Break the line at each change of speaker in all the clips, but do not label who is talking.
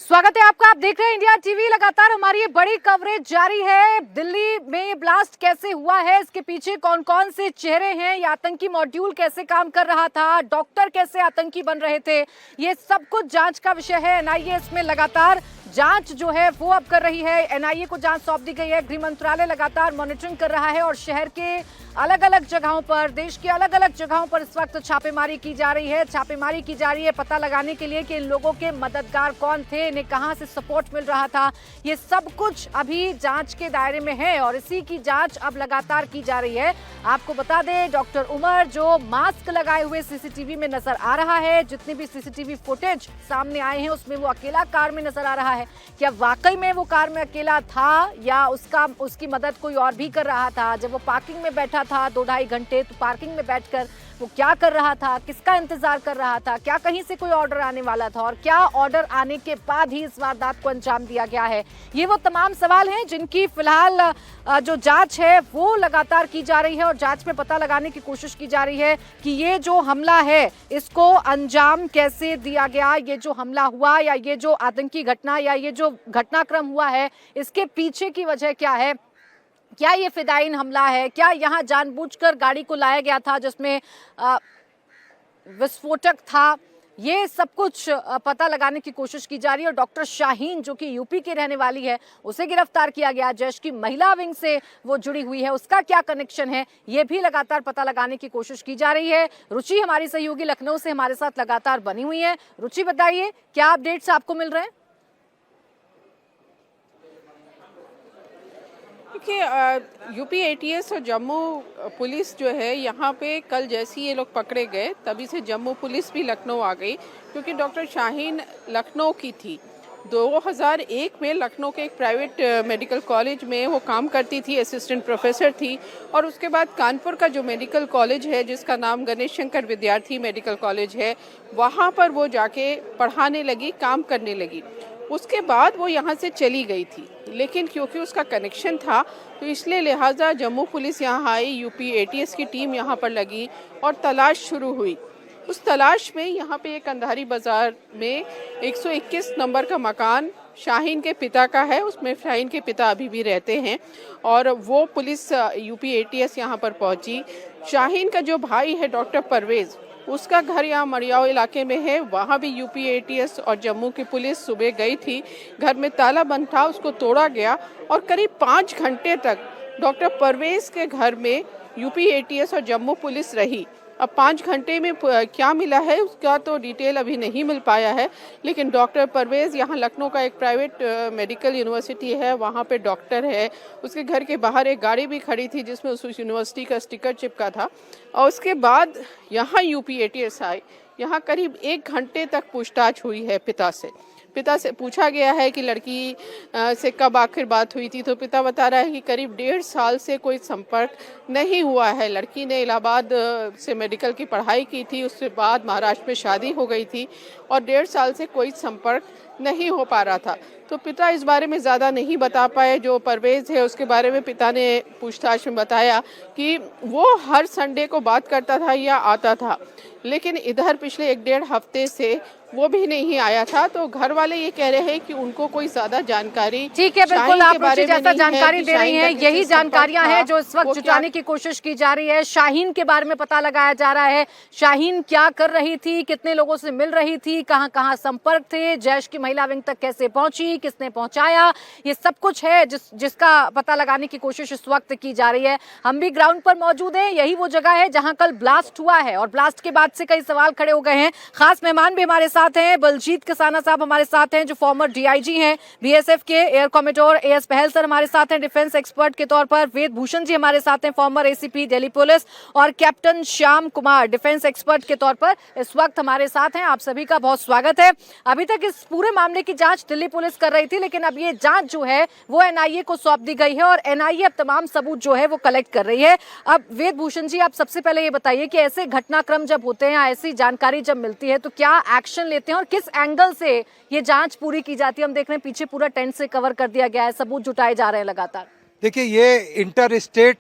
स्वागत है आपका। आप देख रहे हैं इंडिया टीवी। लगातार हमारी ये बड़ी कवरेज जारी है। दिल्ली में ये ब्लास्ट कैसे हुआ है, इसके पीछे कौन कौन से चेहरे हैं, ये आतंकी मॉड्यूल कैसे काम कर रहा था, डॉक्टर कैसे आतंकी बन रहे थे, ये सब कुछ जांच का विषय है। एनआईए इसमें लगातार जांच जो है वो अब कर रही है। एनआईए को जांच सौंप दी गई है। गृह मंत्रालय लगातार मॉनिटरिंग कर रहा है और शहर के अलग अलग जगहों पर, देश के अलग अलग जगहों पर इस वक्त छापेमारी की जा रही है। छापेमारी की जा रही है पता लगाने के लिए कि इन लोगों के मददगार कौन थे, इन्हें कहां से सपोर्ट मिल रहा था। ये सब कुछ अभी जांच के दायरे में है और इसी की जांच अब लगातार की जा रही है। आपको बता दें, डॉक्टर उमर जो मास्क लगाए हुए सीसीटीवी में नजर आ रहा है, जितनी भी सीसीटीवी फुटेज सामने आए हैं उसमें वो अकेला कार में नजर आ रहा है। क्या वाकई में वो कार में अकेला था या उसकी मदद कोई और भी कर रहा था? जब वो पार्किंग में बैठा था 2-2.5 घंटे, तो पार्किंग में बैठकर वो क्या कर रहा था, किसका इंतजार कर रहा था? क्या कहीं से कोई ऑर्डर आने वाला था और क्या ऑर्डर आने के बाद ही इस वारदात को अंजाम दिया गया है? ये वो तमाम सवाल हैं जिनकी फिलहाल जो जांच है वो लगातार की जा रही है और जांच में पता लगाने की कोशिश की जा रही है कि ये जो हमला है इसको अंजाम कैसे दिया गया। ये जो हमला हुआ या ये जो आतंकी घटना या ये जो घटनाक्रम हुआ है, इसके पीछे की वजह क्या है? क्या ये फिदायीन हमला है? क्या यहाँ जानबूझकर गाड़ी को लाया गया था जिसमें विस्फोटक था? ये सब कुछ पता लगाने की कोशिश की जा रही है। और डॉक्टर शाहीन जो कि यूपी की रहने वाली है, उसे गिरफ्तार किया गया। जैश की महिला विंग से वो जुड़ी हुई है, उसका क्या कनेक्शन है, ये भी लगातार पता लगाने की कोशिश की जा रही है। रुचि हमारी सहयोगी लखनऊ से हमारे साथ लगातार बनी हुई है। रुचि, बताइए क्या अपडेट्स आपको मिल रहे हैं?
देखिए, यूपी एटीएस और जम्मू पुलिस जो है यहाँ पे कल जैसे ही ये लोग पकड़े गए तभी से जम्मू पुलिस भी लखनऊ आ गई, क्योंकि डॉक्टर शाहीन लखनऊ की थी। 2001 में लखनऊ के एक प्राइवेट मेडिकल कॉलेज में वो काम करती थी, असिस्टेंट प्रोफेसर थी। और उसके बाद कानपुर का जो मेडिकल कॉलेज है जिसका नाम गणेश शंकर विद्यार्थी मेडिकल कॉलेज है, वहाँ पर वो जाके पढ़ाने लगी, काम करने लगी। उसके बाद वो यहाँ से चली गई थी, लेकिन क्योंकि उसका कनेक्शन था तो इसलिए लिहाजा जम्मू पुलिस यहाँ आई, यूपी एटीएस की टीम यहाँ पर लगी और तलाश शुरू हुई। उस तलाश में यहाँ पे एक अंधारी बाजार में 121 नंबर का मकान शाहीन के पिता का है, उसमें शाहीन के पिता अभी भी रहते हैं और वो पुलिस यूपी एटीएस यहाँ पर पहुँची। शाहीन का जो भाई है डॉक्टर परवेज़, उसका घर यहाँ मरियाओ इलाके में है। वहाँ भी यूपी एटीएस और जम्मू की पुलिस सुबह गई थी। घर में ताला बंद था, उसको तोड़ा गया और करीब 5 घंटे तक डॉक्टर परवेज़ के घर में यूपी एटीएस और जम्मू पुलिस रही। अब 5 घंटे में क्या मिला है उसका तो डिटेल अभी नहीं मिल पाया है, लेकिन डॉक्टर परवेज़ यहाँ लखनऊ का एक प्राइवेट मेडिकल यूनिवर्सिटी है, वहाँ पे डॉक्टर है। उसके घर के बाहर एक गाड़ी भी खड़ी थी जिसमें उस यूनिवर्सिटी का स्टिकर चिपका था। और उसके बाद यहाँ यूपी एटीएस आए। यहाँ करीब 1 घंटे तक पूछताछ हुई है पिता से। पिता से पूछा गया है कि लड़की से कब आखिर बात हुई थी, तो पिता बता रहा है कि करीब 1.5 साल से कोई संपर्क नहीं हुआ है। लड़की ने इलाहाबाद से मेडिकल की पढ़ाई की थी, उसके बाद महाराष्ट्र में शादी हो गई थी और 1.5 साल से कोई संपर्क नहीं हो पा रहा था। तो पिता इस बारे में ज़्यादा नहीं बता पाए। जो परवेज़ है उसके बारे में पिता ने पूछताछ में बताया कि वो हर संडे को बात करता था या आता था, लेकिन इधर पिछले 1-1.5 हफ्ते से वो भी नहीं आया था। तो घर वाले ये कह रहे हैं कि उनको कोई ज्यादा जानकारी,
ठीक है, बिल्कुल आप रुचि जैसा जानकारी दे रही हैं, यही जानकारियां हैं जो इस वक्त जुटाने की कोशिश की जा रही है। शाहीन के बारे में पता लगाया जा रहा है। शाहीन क्या कर रही थी, कितने लोगों से मिल रही थी, कहां कहां संपर्क थे, जैश की महिला विंग तक कैसे पहुंची, किसने पहुंचाया, ये सब कुछ है जिसका पता लगाने की कोशिश इस वक्त की जा रही है। हम भी ग्राउंड पर मौजूद है। यही वो जगह है जहां कल ब्लास्ट हुआ है और ब्लास्ट के बाद से कई सवाल खड़े हो गए हैं। खास मेहमान भी हमारे साथ हैं, बलजीत कसाना साहब हमारे साथ हैं जो फॉर्मर डीआईजी हैं बीएसएफ के। एयर कॉमोडोर एएस पहल सर हमारे साथ हैं डिफेंस एक्सपर्ट के तौर पर। वेद भूषण जी हमारे साथ हैं, फॉर्मर एसीपी दिल्ली पुलिस। और captain Shyam Kumar defence expert के तौर पर इस वक्त हमारे साथ हैं। आप सभी का बहुत स्वागत है। अभी तक इस पूरे मामले की जांच दिल्ली पुलिस कर रही थी, लेकिन अब ये जांच जो है वो एनआईए को सौंप दी गई है और एनआईए अब तमाम सबूत जो है वो कलेक्ट कर रही है। अब वेद भूषण जी, आप सबसे पहले ये बताइए कि ऐसे घटनाक्रम जब होते हैं, ऐसी जानकारी जब मिलती है तो क्या एक्शन लेते हैं और किस एंगल से ये जांच पूरी की जाती है? हम देख रहे हैं पीछे पूरा टेंट से कवर कर दिया गया है, सबूत जुटाए जा रहे हैं लगातार।
देखिए, ये इंटर स्टेट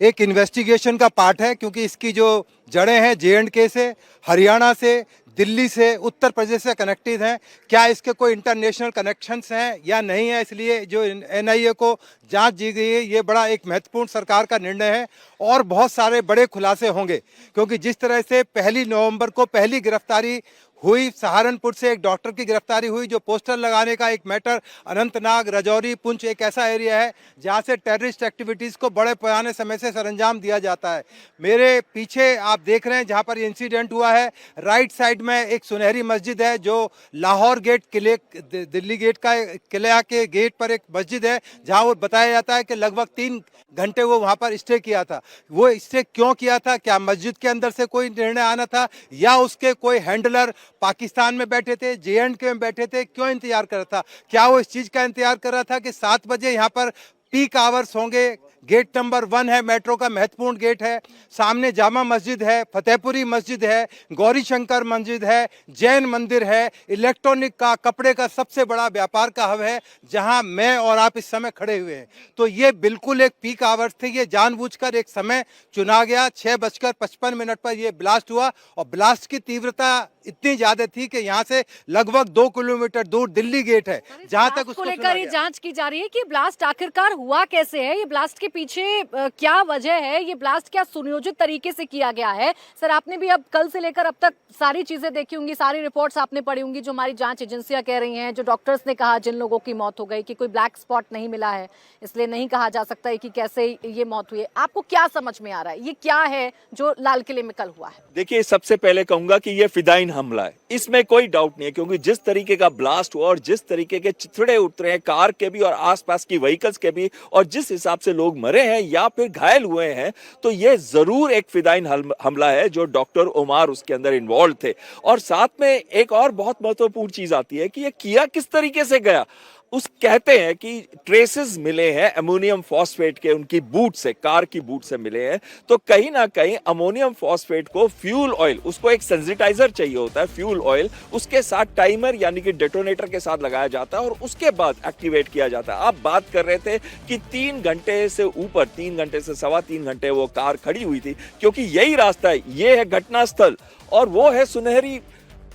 एक इन्वेस्टिगेशन का पार्ट है, क्योंकि इसकी जो जड़ें हैं J&K से, हरियाणा से, दिल्ली से, उत्तर प्रदेश से कनेक्टेड हैं, क्या इसके कोई इंटरनेशनल कनेक्शंस हैं या नहीं है, इसलिए जो एनआईए को जांच दी गई है ये बड़ा एक महत्वपूर्ण सरकार का निर्णय है और बहुत सारे बड़े खुलासे होंगे। क्योंकि जिस तरह से 1 नवंबर को पहली गिरफ्तारी हुई, सहारनपुर से एक डॉक्टर की गिरफ्तारी हुई जो पोस्टर लगाने का एक मैटर, अनंतनाग, राजौरी, पुंछ एक ऐसा एरिया है जहां से टेररिस्ट एक्टिविटीज़ को बड़े पैमाने समय से सरंजाम दिया जाता है। मेरे पीछे आप देख रहे हैं जहां पर इंसिडेंट हुआ है, राइट साइड में एक सुनहरी मस्जिद है जो लाहौर गेट किले, दिल्ली गेट का किला के गेट पर एक मस्जिद है जहां वो बताया जाता है कि लगभग 3 घंटे वो वहां पर स्टे किया था। वो स्टे क्यों किया था? क्या मस्जिद के अंदर से कोई निर्णय आना था या उसके कोई हैंडलर पाकिस्तान में बैठे थे, JNK में बैठे थे? क्यों इंतजार कर रहा था? क्या वो इस चीज का इंतजार कर रहा था कि 7 बजे यहाँ पर पीक आवर्स होंगे? गेट नंबर 1 है, मेट्रो का महत्वपूर्ण गेट है, सामने जामा मस्जिद है, फतेहपुरी मस्जिद है, गौरी शंकर मस्जिद है, जैन मंदिर है, इलेक्ट्रॉनिक का, कपड़े का सबसे बड़ा व्यापार का हब है जहां मैं और आप इस समय खड़े हुए हैं। तो ये बिल्कुल एक पीक आवर्स थे, ये जानबूझकर एक समय चुना गया। 6:55 पर यह ब्लास्ट हुआ और ब्लास्ट की तीव्रता इतनी ज्यादा थी कि यहाँ से लगभग 2 किलोमीटर दूर दिल्ली गेट है जहां तक उसको
लेकर ही जांच की जा रही है कि ब्लास्ट आखिरकार हुआ कैसे है, ये ब्लास्ट के पीछे क्या वजह है, ये ब्लास्ट क्या सुनियोजित तरीके से किया गया है। सर, आपने भी अब कल से लेकर अब तक सारी चीजें देखी होंगी, सारी रिपोर्ट्स आपने पढ़ी होंगी जो हमारी जांच एजेंसियां कह रही हैं, जो डॉक्टर्स ने कहा जिन लोगों की मौत हो गई कि कोई ब्लैक स्पॉट नहीं मिला है, इसलिए नहीं कहा जा सकता है कि कैसे ये मौत हुई है। आपको क्या समझ में आ रहा है, ये क्या है जो लाल किले में कल हुआ है?
देखिए, सबसे पहले कहूंगा कि ये फिदाइन हमला है, इसमें कोई डाउट नहीं है, क्योंकि जिस तरीके का ब्लास्ट हुआ और जिस तरीके के चिथड़े उतरे हैं कार के भी और आसपास की व्हीकल्स के भी, और जिस हिसाब से लोग मरे हैं या फिर घायल हुए हैं, तो ये जरूर एक फिदाइन हमला है जो डॉक्टर ओमार उसके अंदर इन्वॉल्व थे। और साथ में एक और बहुत महत्वपूर्ण चीज आती है कि ये किया किस तरीके से गया। कहते हैं कि ट्रेसेस मिले हैं अमोनियम फॉस्फेट के, उनकी बूट से, कार की बूट से मिले हैं। तो कहीं ना कहीं अमोनियम फॉस्फेट को फ्यूल ऑयल, उसको एक सेंसिटाइजर चाहिए होता है, फ्यूल ऑयल, उसके साथ टाइमर यानी कि डेटोनेटर के साथ लगाया जाता है और उसके बाद एक्टिवेट किया जाता है। आप बात कर रहे थे कि 3 घंटे से ऊपर, 3 घंटे से 3.25 घंटे वो कार खड़ी हुई थी, क्योंकि यही रास्ता है, ये है घटनास्थल और वो है सुनहरी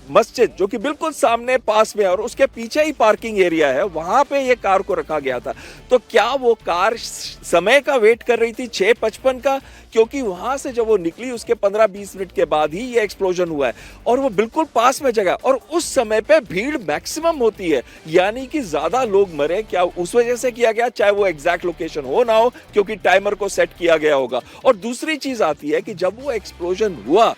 मस्जिद जो कि बिल्कुल सामने पास में है और उसके पीछे ही पार्किंग एरिया है, वहां पे ये कार को रखा गया था। तो क्या वो कार समय का वेट कर रही थी 6:55 का? क्योंकि वहां से जब वो निकली उसके 15-20 मिनट के बाद ही ये एक्सप्लोजन हुआ है और वो बिल्कुल पास में जगह, और उस समय पे भीड़ मैक्सिमम होती है, यानी कि ज्यादा लोग मरे। क्या उस वजह से किया गया? चाहे वो एग्जैक्ट लोकेशन हो ना हो, क्योंकि टाइमर को सेट किया गया होगा। और दूसरी चीज आती है कि जब वो एक्सप्लोजन हुआ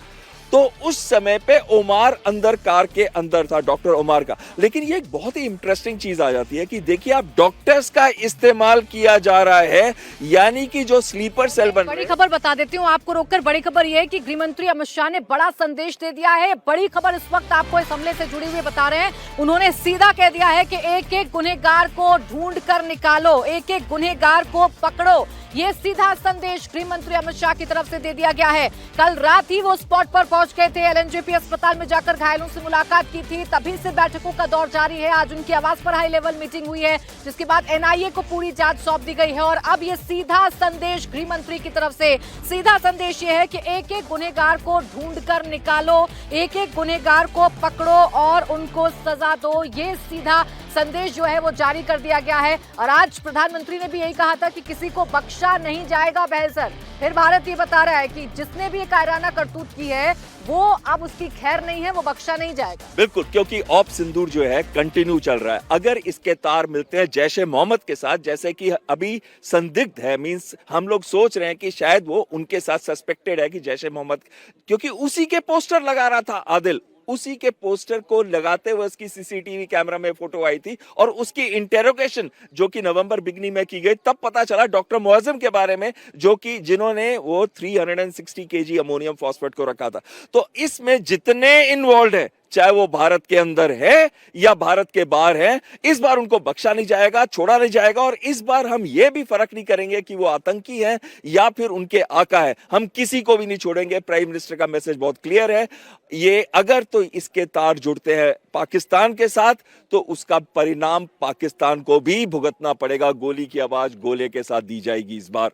तो उस समय पे ओमार अंदर, कार के अंदर था, डॉक्टर ओमार का। लेकिन ये एक बहुत ही इंटरेस्टिंग चीज आ जाती है कि देखिए, आप डॉक्टर्स का इस्तेमाल किया जा रहा है, यानी कि जो स्लीपर सेल बन,
बड़ी खबर बता देती हूँ आपको रोककर। बड़ी खबर यह है कि गृह मंत्री अमित शाह ने बड़ा संदेश दे दिया है। बड़ी खबर इस वक्त आपको इस हमले से जुड़ी हुई बता रहे हैं। उन्होंने सीधा कह दिया है कि एक एक गुनहगार को ढूंढ कर निकालो, एक एक गुनहगार को पकड़ो। ये सीधा संदेश गृह मंत्री अमित शाह की तरफ से दे दिया गया है। कल रात ही वो स्पॉट पर पहुंच गए थे, LNJP अस्पताल में जाकर घायलों से मुलाकात की थी। तभी से बैठकों का दौर जारी है। आज उनकी आवास पर हाई लेवल मीटिंग हुई है, जिसके बाद NIA को पूरी जांच सौंप दी गई है। और अब ये सीधा संदेश गृह मंत्री की तरफ से, सीधा संदेश ये है कि एक एक गुनहगार को ढूंढ कर निकालो, एक एक गुनहगार को पकड़ो और उनको सजा दो। ये सीधा संदेश जो है वो जारी कर दिया गया है। और आज प्रधानमंत्री ने भी यही कहा था कि किसी को बख्शा नहीं जाएगा। बहसर फिर भारत ये बता रहा है कि जिसने भी ये कायराना करतूत की है वो अब उसकी खैर नहीं है, वो बख्शा नहीं जाएगा।
बिल्कुल, क्योंकि ऑप सिंदूर जो है कंटिन्यू चल रहा है। अगर इसके तार मिलते हैं जैश ए मोहम्मद के साथ, जैसे कि अभी संदिग्ध है, मींस हम लोग सोच रहे हैं कि शायद वो उनके साथ सस्पेक्टेड है कि जैश ए मोहम्मद, क्योंकि उसी के पोस्टर लगा रहा था आदिल, उसी के पोस्टर को लगाते हुए उसकी CCTV कैमरा में फोटो आई थी और उसकी इंटेरोगेशन जो कि नवंबर बिगनी में की गई, तब पता चला डॉक्टर मुअज्जम के बारे में, जो कि जिन्होंने वो 360 kg अमोनियम फॉस्फेट को रखा था। तो इसमें जितने इन्वॉल्व है, चाहे वो भारत के अंदर है या भारत के बाहर है, इस बार उनको बख्शा नहीं जाएगा, छोड़ा नहीं जाएगा। और इस बार हम ये भी फर्क नहीं करेंगे कि वो आतंकी है या फिर उनके आका है, हम किसी को भी नहीं छोड़ेंगे। प्राइम मिनिस्टर का मैसेज बहुत क्लियर है। ये अगर तो इसके तार जुड़ते हैं पाकिस्तान के साथ, तो उसका परिणाम पाकिस्तान को भी भुगतना पड़ेगा। गोली की आवाज गोले के साथ दी जाएगी इस बार।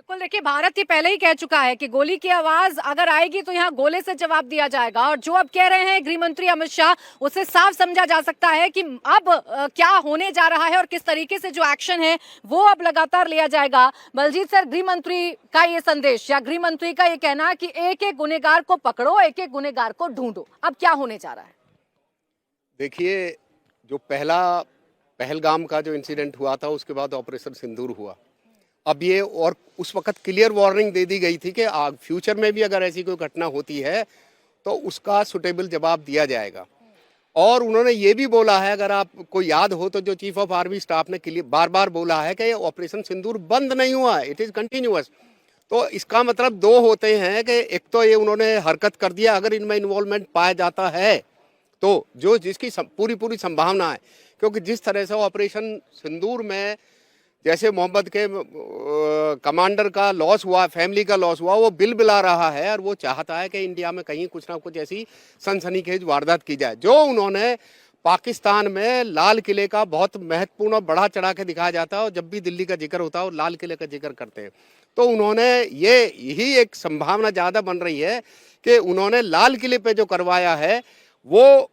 बिल्कुल, देखिए भारत ये पहले ही कह चुका है कि गोली की आवाज अगर आएगी तो यहाँ गोले से जवाब दिया जाएगा, और जो अब कह रहे हैं गृह मंत्री अमित शाह, उससे साफ समझा जा सकता है कि अब क्या होने जा रहा है और किस तरीके से जो एक्शन है वो अब लगातार लिया जाएगा। बलजीत सर, गृह मंत्री का ये संदेश या गृह मंत्री का ये कहना कि एक एक गुनहगार को पकड़ो, एक एक गुनहगार को ढूंढो, अब क्या होने जा रहा है?
देखिए, जो पहलगाम का जो इंसिडेंट हुआ था उसके बाद ऑपरेशन सिंदूर हुआ। अब ये, और उस वक्त क्लियर वार्निंग दे दी गई थी कि फ्यूचर में भी अगर ऐसी कोई घटना होती है तो उसका सुटेबल जवाब दिया जाएगा। और उन्होंने ये भी बोला है, अगर आपको याद हो तो जो चीफ ऑफ आर्मी स्टाफ ने बार बार बोला है कि ये ऑपरेशन सिंदूर बंद नहीं हुआ, इट इज़ कंटिन्यूअस। तो इसका मतलब दो होते हैं कि एक तो ये उन्होंने हरकत कर दिया, अगर इनमें इन्वॉल्वमेंट पाया जाता है तो जो जिसकी पूरी संभावना है, क्योंकि जिस तरह से ऑपरेशन सिंदूर में जैसे मोहम्मद के कमांडर का लॉस हुआ, फैमिली का लॉस हुआ, वो बिल बिला रहा है और वो चाहता है कि इंडिया में कहीं कुछ ना कुछ ऐसी सनसनीखेज वारदात की जाए। जो उन्होंने पाकिस्तान में लाल किले का बहुत महत्वपूर्ण और बढ़ा चढ़ा के दिखाया जाता है, और जब भी दिल्ली का जिक्र होता है और लाल किले का जिक्र करते हैं, तो उन्होंने यही एक संभावना ज़्यादा बन रही है कि उन्होंने लाल किले पे जो करवाया है वो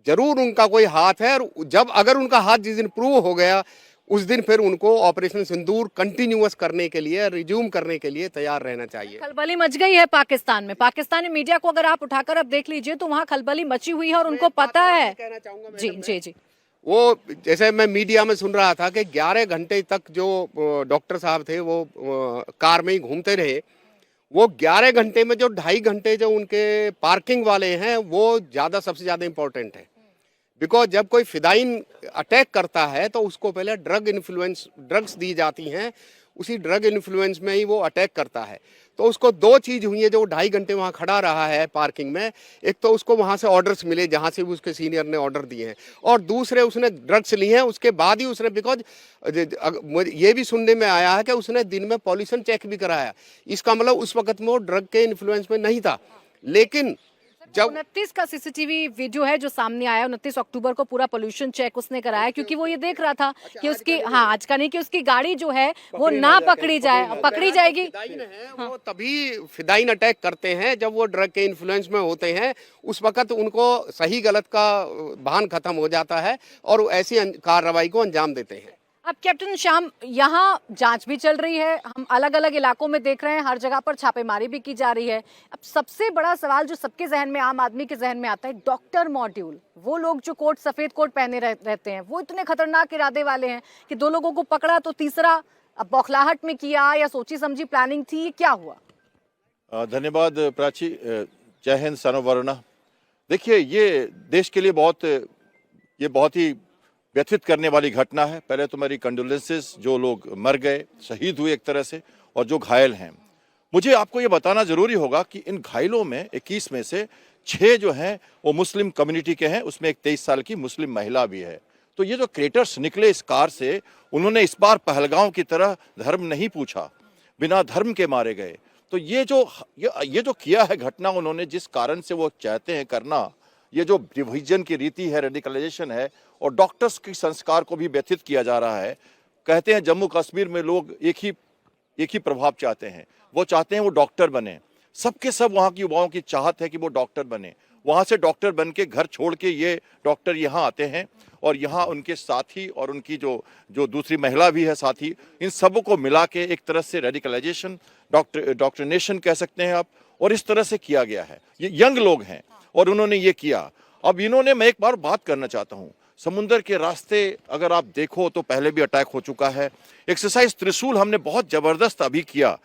जरूर उनका कोई हाथ है, और जब अगर उनका हाथ जिस दिन प्रूव हो गया उस दिन फिर उनको ऑपरेशन सिंदूर कंटिन्यूअस करने के लिए, रिज्यूम करने के लिए तैयार रहना चाहिए।
खलबली मच गई है पाकिस्तान में, पाकिस्तानी मीडिया को अगर आप उठाकर अब देख लीजिए तो वहाँ खलबली मची हुई है और उनको पता है।
कहना चाहूंगा
जी जी जी,
वो जैसे मैं मीडिया में सुन रहा था कि 11 घंटे तक जो डॉक्टर साहब थे वो कार में ही घूमते रहे। वो 11 घंटे में जो 2.5 घंटे जो उनके पार्किंग वाले हैं वो सबसे ज़्यादा इम्पोर्टेंट है। बिकॉज जब कोई फिदाइन अटैक करता है तो उसको पहले ड्रग्स दी जाती हैं, उसी ड्रग इन्फ्लुएंस में ही वो अटैक करता है। तो उसको दो चीज़ हुई है, जो 2.5 घंटे वहाँ खड़ा रहा है पार्किंग में। एक तो उसको वहाँ से ऑर्डर्स मिले जहाँ से भी उसके सीनियर ने ऑर्डर दिए हैं, और दूसरे उसने ड्रग्स लिए हैं। उसके बाद ही उसने, बिकॉज ये भी सुनने में आया है कि उसने दिन में पॉल्यूशन चेक भी कराया। इसका मतलब उस वक्त में वो ड्रग के इन्फ्लुएंस में नहीं था। लेकिन जब
29 का सीसीटीवी वीडियो है जो सामने आया, 29 अक्टूबर को पूरा पोल्यूशन चेक उसने कराया, क्योंकि वो ये देख रहा था कि उसकी, हाँ आज का नहीं, कि उसकी गाड़ी जो है वो ना पकड़ी जाएगी।
वो तभी फिदाइन अटैक करते हैं जब वो ड्रग के इन्फ्लुएंस में होते हैं। उस वक्त उनको सही गलत का भान खत्म हो जाता है और ऐसी कार्रवाई को अंजाम देते हैं।
अब कैप्टन श्याम, यहाँ जांच भी चल रही है, हम अलग अलग इलाकों में देख रहे हैं, हर जगह पर छापेमारी भी की जा रही है। अब सबसे बड़ा सवाल जो सबके जहन में, आम आदमी के जहन में आता है, डॉक्टर मॉड्यूल, वो लोग जो सफेद कोट पहने रहते हैं, वो इतने खतरनाक इरादे वाले हैं कि 2 लोगों को पकड़ा तो तीसरा अब बौखलाहट में किया या सोची समझी प्लानिंग थी, ये क्या हुआ?
धन्यवाद प्राची। जय हिंद, सर्ववर्णा। देखिए, ये देश के लिए बहुत ही व्यथित करने वाली घटना है। पहले तो मेरी कंडोलेंसेस, जो लोग मर गए, शहीद हुए एक तरह से, और जो घायल हैं। मुझे आपको ये बताना जरूरी होगा कि इन घायलों में 21 में से 6 जो हैं वो मुस्लिम कम्युनिटी के हैं, उसमें एक 23 साल की मुस्लिम महिला भी है। तो ये जो क्रेटर्स निकले इस कार से, उन्होंने इस बार पहलगांव की तरह धर्म नहीं पूछा, बिना धर्म के मारे गए। तो ये जो किया है घटना उन्होंने, जिस कारण से वो चाहते हैं करना, ये जो डिवीजन की रीति है, रेडिकलाइजेशन है, और डॉक्टर्स के संस्कार को भी व्यथित किया जा रहा है। कहते हैं जम्मू कश्मीर में लोग एक ही प्रभाव चाहते हैं, वो चाहते हैं वो डॉक्टर बने। सबके सब वहाँ की युवाओं की चाहत है कि वो डॉक्टर बने। वहाँ से डॉक्टर बन के घर छोड़ के ये डॉक्टर यहाँ आते हैं, और यहाँ उनके साथी और उनकी जो दूसरी महिला भी है साथी, इन सबों को मिला के एक तरह से रेडिकलाइजेशन, डॉक्टरनेशन कह सकते हैं आप, और इस तरह से किया गया है। ये यंग लोग हैं और उन्होंने ये किया। अब इन्होंने, मैं एक बार बात करना चाहता हूँ, समुंदर के रास्ते अगर आप देखो तो पहले भी अटैक हो चुका है। एक्सरसाइज त्रिशूल हमने बहुत जबरदस्त अभी किया।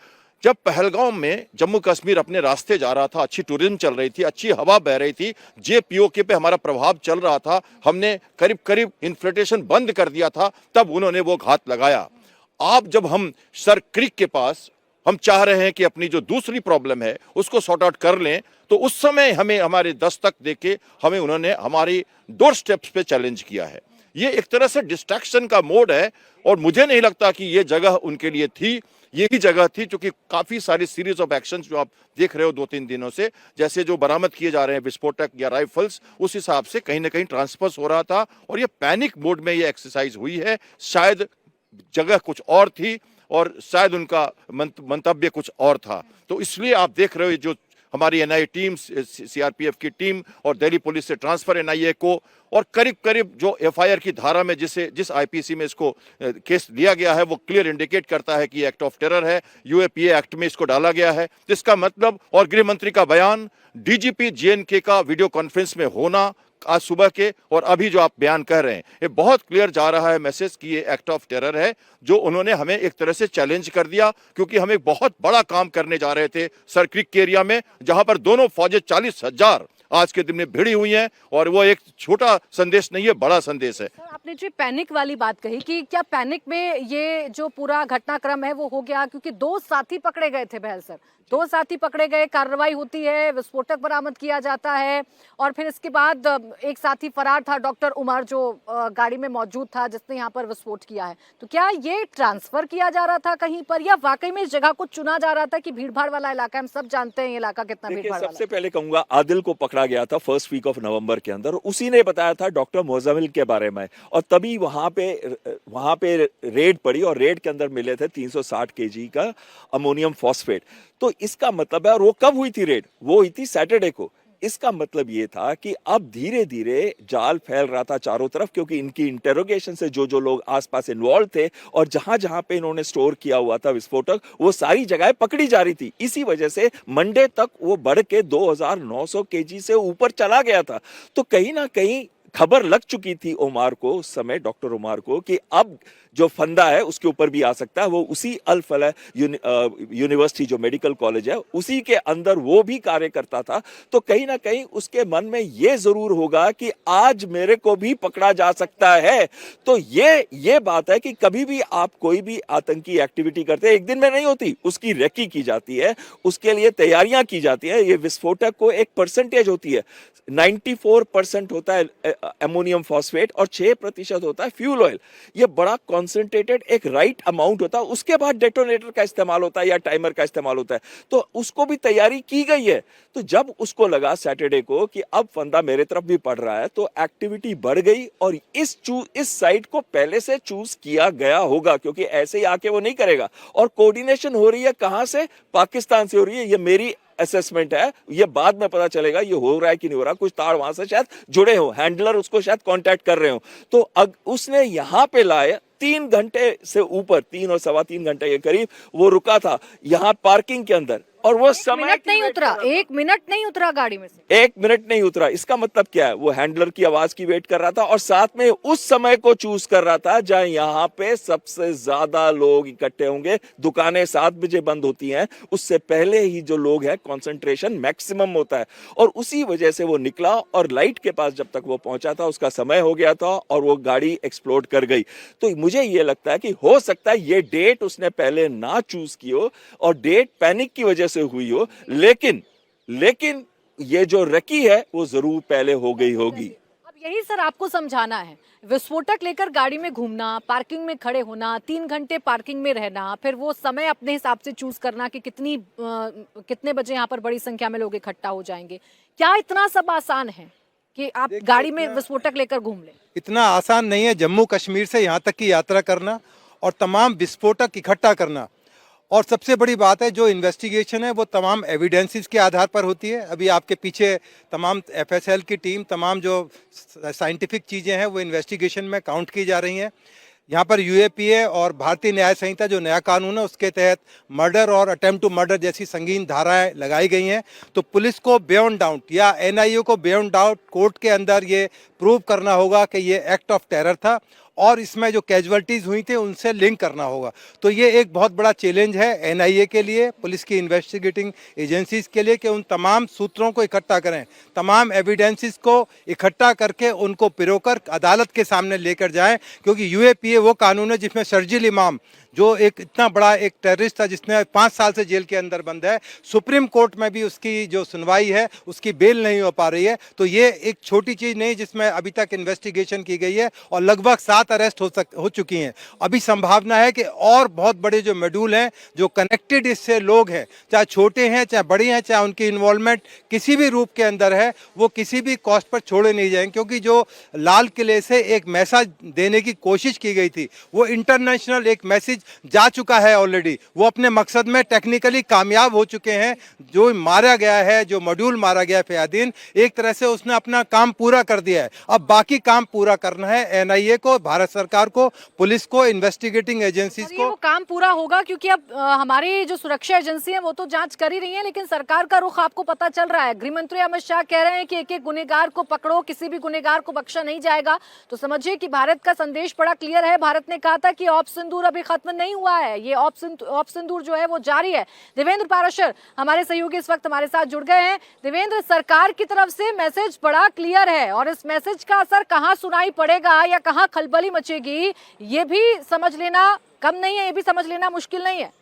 जब पहलगाम में जम्मू कश्मीर अपने रास्ते जा रहा था, अच्छी टूरिज्म चल रही थी, अच्छी हवा बह रही थी, JPOK पे हमारा प्रभाव चल रहा था, हमने करीब इन्फ्लेटेशन बंद कर दिया था, तब उन्होंने वो घात लगाया। आप जब हम सर क्रीक के पास हम चाह रहे हैं कि अपनी जो दूसरी प्रॉब्लम है उसको सॉर्ट आउट कर लें, तो उस समय हमें हमारे दस्तक देके हमें उन्होंने हमारी डोर स्टेप्स पे चैलेंज किया है। ये एक तरह से डिस्ट्रैक्शन का मोड है, और मुझे नहीं लगता कि ये जगह उनके लिए थी। यही जगह थी, क्योंकि काफी सारी सीरीज ऑफ एक्शंस जो आप देख रहे हो 2-3 दिनों से, जैसे जो बरामद किए जा रहे हैं विस्फोटक या राइफल्स, उस हिसाब से कहीं ना कहीं ट्रांसफर्स हो रहा था, और ये पैनिक मोड में ये एक्सरसाइज हुई है। शायद जगह कुछ और थी, और शायद उनका मंतव्य कुछ और था। तो इसलिए आप देख रहे हो जो हमारी एनआईए टीम, सीआरपीएफ की टीम और दिल्ली पुलिस से ट्रांसफर एनआईए को, और करीब करीब जो एफआईआर की धारा में जिस आईपीसी में इसको केस दिया गया है वो क्लियर इंडिकेट करता है कि एक्ट ऑफ टेरर है, यूएपीए एक्ट में इसको डाला गया है। जिसका मतलब, और गृह मंत्री का बयान, डीजीपी जेएनके का वीडियो कॉन्फ्रेंस में होना आज सुबह के, और अभी जो आप बयान कह रहे हैं, ये बहुत क्लियर जा रहा है मैसेज कि ये एक्ट ऑफ टेरर है, जो उन्होंने हमें एक तरह से चैलेंज कर दिया, क्योंकि हम एक बहुत बड़ा काम करने जा रहे थे सर क्रिक के एरिया में, जहां पर दोनों फौजें 40,000 आज के दिन में भिड़ी हुई हैं, और वो एक छोटा संदेश नहीं है, बड़ा संदेश है।
सर, आपने जो पैनिक वाली बात कही कि क्या पैनिक में ये जो पूरा घटनाक्रम है वो हो गया, क्योंकि 2 साथी पकड़े गए थे बहल सर, 2 साथी पकड़े गए, कार्रवाई होती है, विस्फोटक बरामद किया जाता है, और फिर इसके बाद एक साथी फरार था, डॉक्टर उमर, जो गाड़ी में मौजूद था जिसने यहाँ पर विस्फोट किया है। तो क्या ये ट्रांसफर किया जा रहा था कहीं पर, या वाकई में इस जगह को चुना जा रहा था कि भीड़भाड़ वाला इलाका, हम सब जानते हैं ये इलाका कितना भीड़भाड़ वाला है।
सबसे पहले कहूंगा, आदिल को पकड़ा गया था फर्स्ट वीक ऑफ नवंबर के अंदर, उसी ने बताया था डॉक्टर मोजामिल के बारे में, और तभी वहां पे रेड पड़ी, और रेड के अंदर मिले थे 360 केजी का अमोनियम फॉस्फेट। तो इसका मतलब है, और वो कब हुई थी रेड? वो हुई थी सैटरडे को। इसका मतलब ये था कि अब धीरे धीरे जाल फैल रहा था चारों तरफ, क्योंकि इनकी इंटेरोगेशन से जो लोग आसपास इन्वॉल्व थे और जहां जहां पे इन्होंने स्टोर किया हुआ था विस्फोटक, वो सारी जगह पकड़ी जा रही थी। इसी वजह से मंडे तक वो बढ़ के 2900 केजी से ऊपर चला गया था। तो कहीं ना कहीं खबर लग चुकी थी उमार को उस समय, डॉक्टर उमार को, कि अब जो फंदा है उसके ऊपर भी आ सकता है। वो उसी अल फलाह यूनिवर्सिटी जो मेडिकल कॉलेज है उसी के अंदर वो भी कार्य करता था। तो कहीं ना कहीं उसके मन में ये जरूर होगा कि आज मेरे को भी पकड़ा जा सकता है। तो ये बात है कि कभी भी आप कोई भी आतंकी एक्टिविटी करते हैं, एक दिन में नहीं होती, उसकी रेकी की जाती है, उसके लिए तैयारियां की जाती है। ये विस्फोटक को एक परसेंटेज होती है, 94% होता है अमोनियम फॉस्फेट और 6% होता है फ्यूल ऑयल। ये बड़ा कॉन्सेंट्रेटेड एक राइट अमाउंट होता है। उसके बाद डेटोनेटर का इस्तेमाल होता है या टाइमर का इस्तेमाल होता है। तो उसको भी तैयारी की गई है। तो जब उसको लगा सैटरडे को कि अब फंदा मेरे तरफ भी पड़ रहा है, तो एक्टिविटी बढ़ गई, और इस साइट को पहले से चूज किया गया होगा, क्योंकि ऐसे ही आके वो नहीं करेगा। और कोऑर्डिनेशन हो रही है कहां से? पाकिस्तान से हो रही है। ये मेरी असेसमेंट है, ये बाद में पता चलेगा ये हो रहा है कि नहीं हो रहा। कुछ तार वहां से शायद जुड़े हो, हैंडलर उसको शायद कांटेक्ट कर रहे हो। तो उसने यहां पे लाए 3 घंटे से ऊपर, 3 और सवा 3 घंटे के करीब वो रुका था यहां पार्किंग के अंदर, और वो समय
नहीं उतरा, 1 मिनट नहीं उतरा गाड़ी में से,
1 मिनट नहीं उतरा। इसका मतलब क्या है? वो हैंडलर की आवाज की वेट कर रहा था, और साथ में उस समय को चूज कर रहा था जहां यहाँ पे सबसे ज्यादा लोग इकट्ठे होंगे। दुकानें 7 बजे बंद होती हैं, उससे पहले ही जो लोग हैं कंसंट्रेशन मैक्सिमम होता है। और उसी वजह से वो निकला, और लाइट के पास जब तक वो पहुंचा था उसका समय हो गया था, और वो गाड़ी एक्सप्लोड कर गई। तो मुझे ये लगता है कि हो सकता है ये डेट उसने पहले ना चूज की हो, और डेट पैनिक की वजह से हुई हो, लेकिन ये जो रकी है वो जरूर पहले हो गई होगी।
अब यही सर आपको समझाना है, विस्फोटक लेकर गाड़ी में घूमना, पार्किंग में खड़े होना, 3 घंटे पार्किंग में रहना, फिर वो समय अपने हिसाब से चूज करना कि कितने बजे यहाँ पर बड़ी संख्या में लोग इकट्ठा हो जाएंगे। क्या इतना सब आसान है कि आप गाड़ी में विस्फोटक लेकर घूम लें?
इतना आसान नहीं है जम्मू कश्मीर से यहाँ तक की यात्रा करना और तमाम विस्फोटक इकट्ठा करना। और सबसे बड़ी बात है, जो इन्वेस्टिगेशन है वो तमाम एविडेंसेस के आधार पर होती है। अभी आपके पीछे तमाम एफएसएल की टीम, तमाम जो साइंटिफिक चीज़ें हैं वो इन्वेस्टिगेशन में काउंट की जा रही हैं। यहाँ पर यूएपीए और भारतीय न्याय संहिता जो नया कानून है उसके तहत मर्डर और अटेम्प्ट टू मर्डर जैसी संगीन धाराएं लगाई गई हैं। तो पुलिस को बियॉन्ड डाउट या एनआईए को बियॉन्ड डाउट कोर्ट के अंदर ये प्रूव करना होगा कि ये एक्ट ऑफ टेरर था, और इसमें जो कैजुअलिटीज़ हुई थी उनसे लिंक करना होगा। तो ये एक बहुत बड़ा चैलेंज है एनआईए के लिए, पुलिस की इन्वेस्टिगेटिंग एजेंसीज के लिए, कि उन तमाम सूत्रों को इकट्ठा करें, तमाम एविडेंसेस को इकट्ठा करके उनको पिरोकर अदालत के सामने लेकर जाएं। क्योंकि यूएपीए वो कानून है जिसमें शर्जील इमाम, जो एक इतना बड़ा एक टेररिस्ट था जिसने 5 साल से जेल के अंदर बंद है, सुप्रीम कोर्ट में भी उसकी जो सुनवाई है उसकी बेल नहीं हो पा रही है। तो ये एक छोटी चीज़ नहीं जिसमें अभी तक इन्वेस्टिगेशन की गई है, और लगभग 7 7 अरेस्ट हो चुकी हैं। अभी संभावना है कि और बहुत बड़े जो मॉड्यूल हैं, जो कनेक्टेड इससे लोग हैं, चाहे छोटे हैं चाहे बड़े हैं, चाहे उनकी इन्वॉल्वमेंट किसी भी रूप के अंदर है, वो किसी भी कॉस्ट पर छोड़े नहीं जाएंगे। क्योंकि जो लाल किले से एक मैसेज देने की कोशिश की गई थी, वो इंटरनेशनल एक मैसेज जा चुका है ऑलरेडी। वो अपने मकसद में टेक्निकली कामयाब हो चुके हैं। जो मारा गया है, जो मॉड्यूल मारा गया है फयादीन, एक तरह से उसने अपना काम पूरा कर दिया है। अब बाकी काम पूरा करना है एनआईए को, भारत सरकार को, पुलिस को, इन्वेस्टिगेटिंग एजेंसीज को।
वो काम पूरा होगा क्योंकि अब हमारी जो सुरक्षा एजेंसी है वो तो जांच कर ही रही है, लेकिन सरकार का रुख आपको पता चल रहा है। गृह मंत्री अमित शाह कह रहे हैं कि एक एक गुनहगार को पकड़ो, किसी भी गुनहगार को बख्शा नहीं जाएगा। तो समझिए कि भारत का संदेश बड़ा क्लियर है। भारत ने कहा था कि ऑपरेशन सिंदूर अभी खत्म नहीं हुआ है, ये ऑपरेशन सिंदूर जो है वो जारी है। देवेंद्र पाराशर हमारे सहयोगी इस वक्त हमारे साथ जुड़ गए हैं। देवेंद्र, सरकार की तरफ से मैसेज बड़ा क्लियर है और इस मैसेज का असर कहां सुनाई पड़ेगा या कहां खलबली मचेगी, ये भी समझ लेना कम नहीं है, ये भी समझ लेना मुश्किल नहीं है।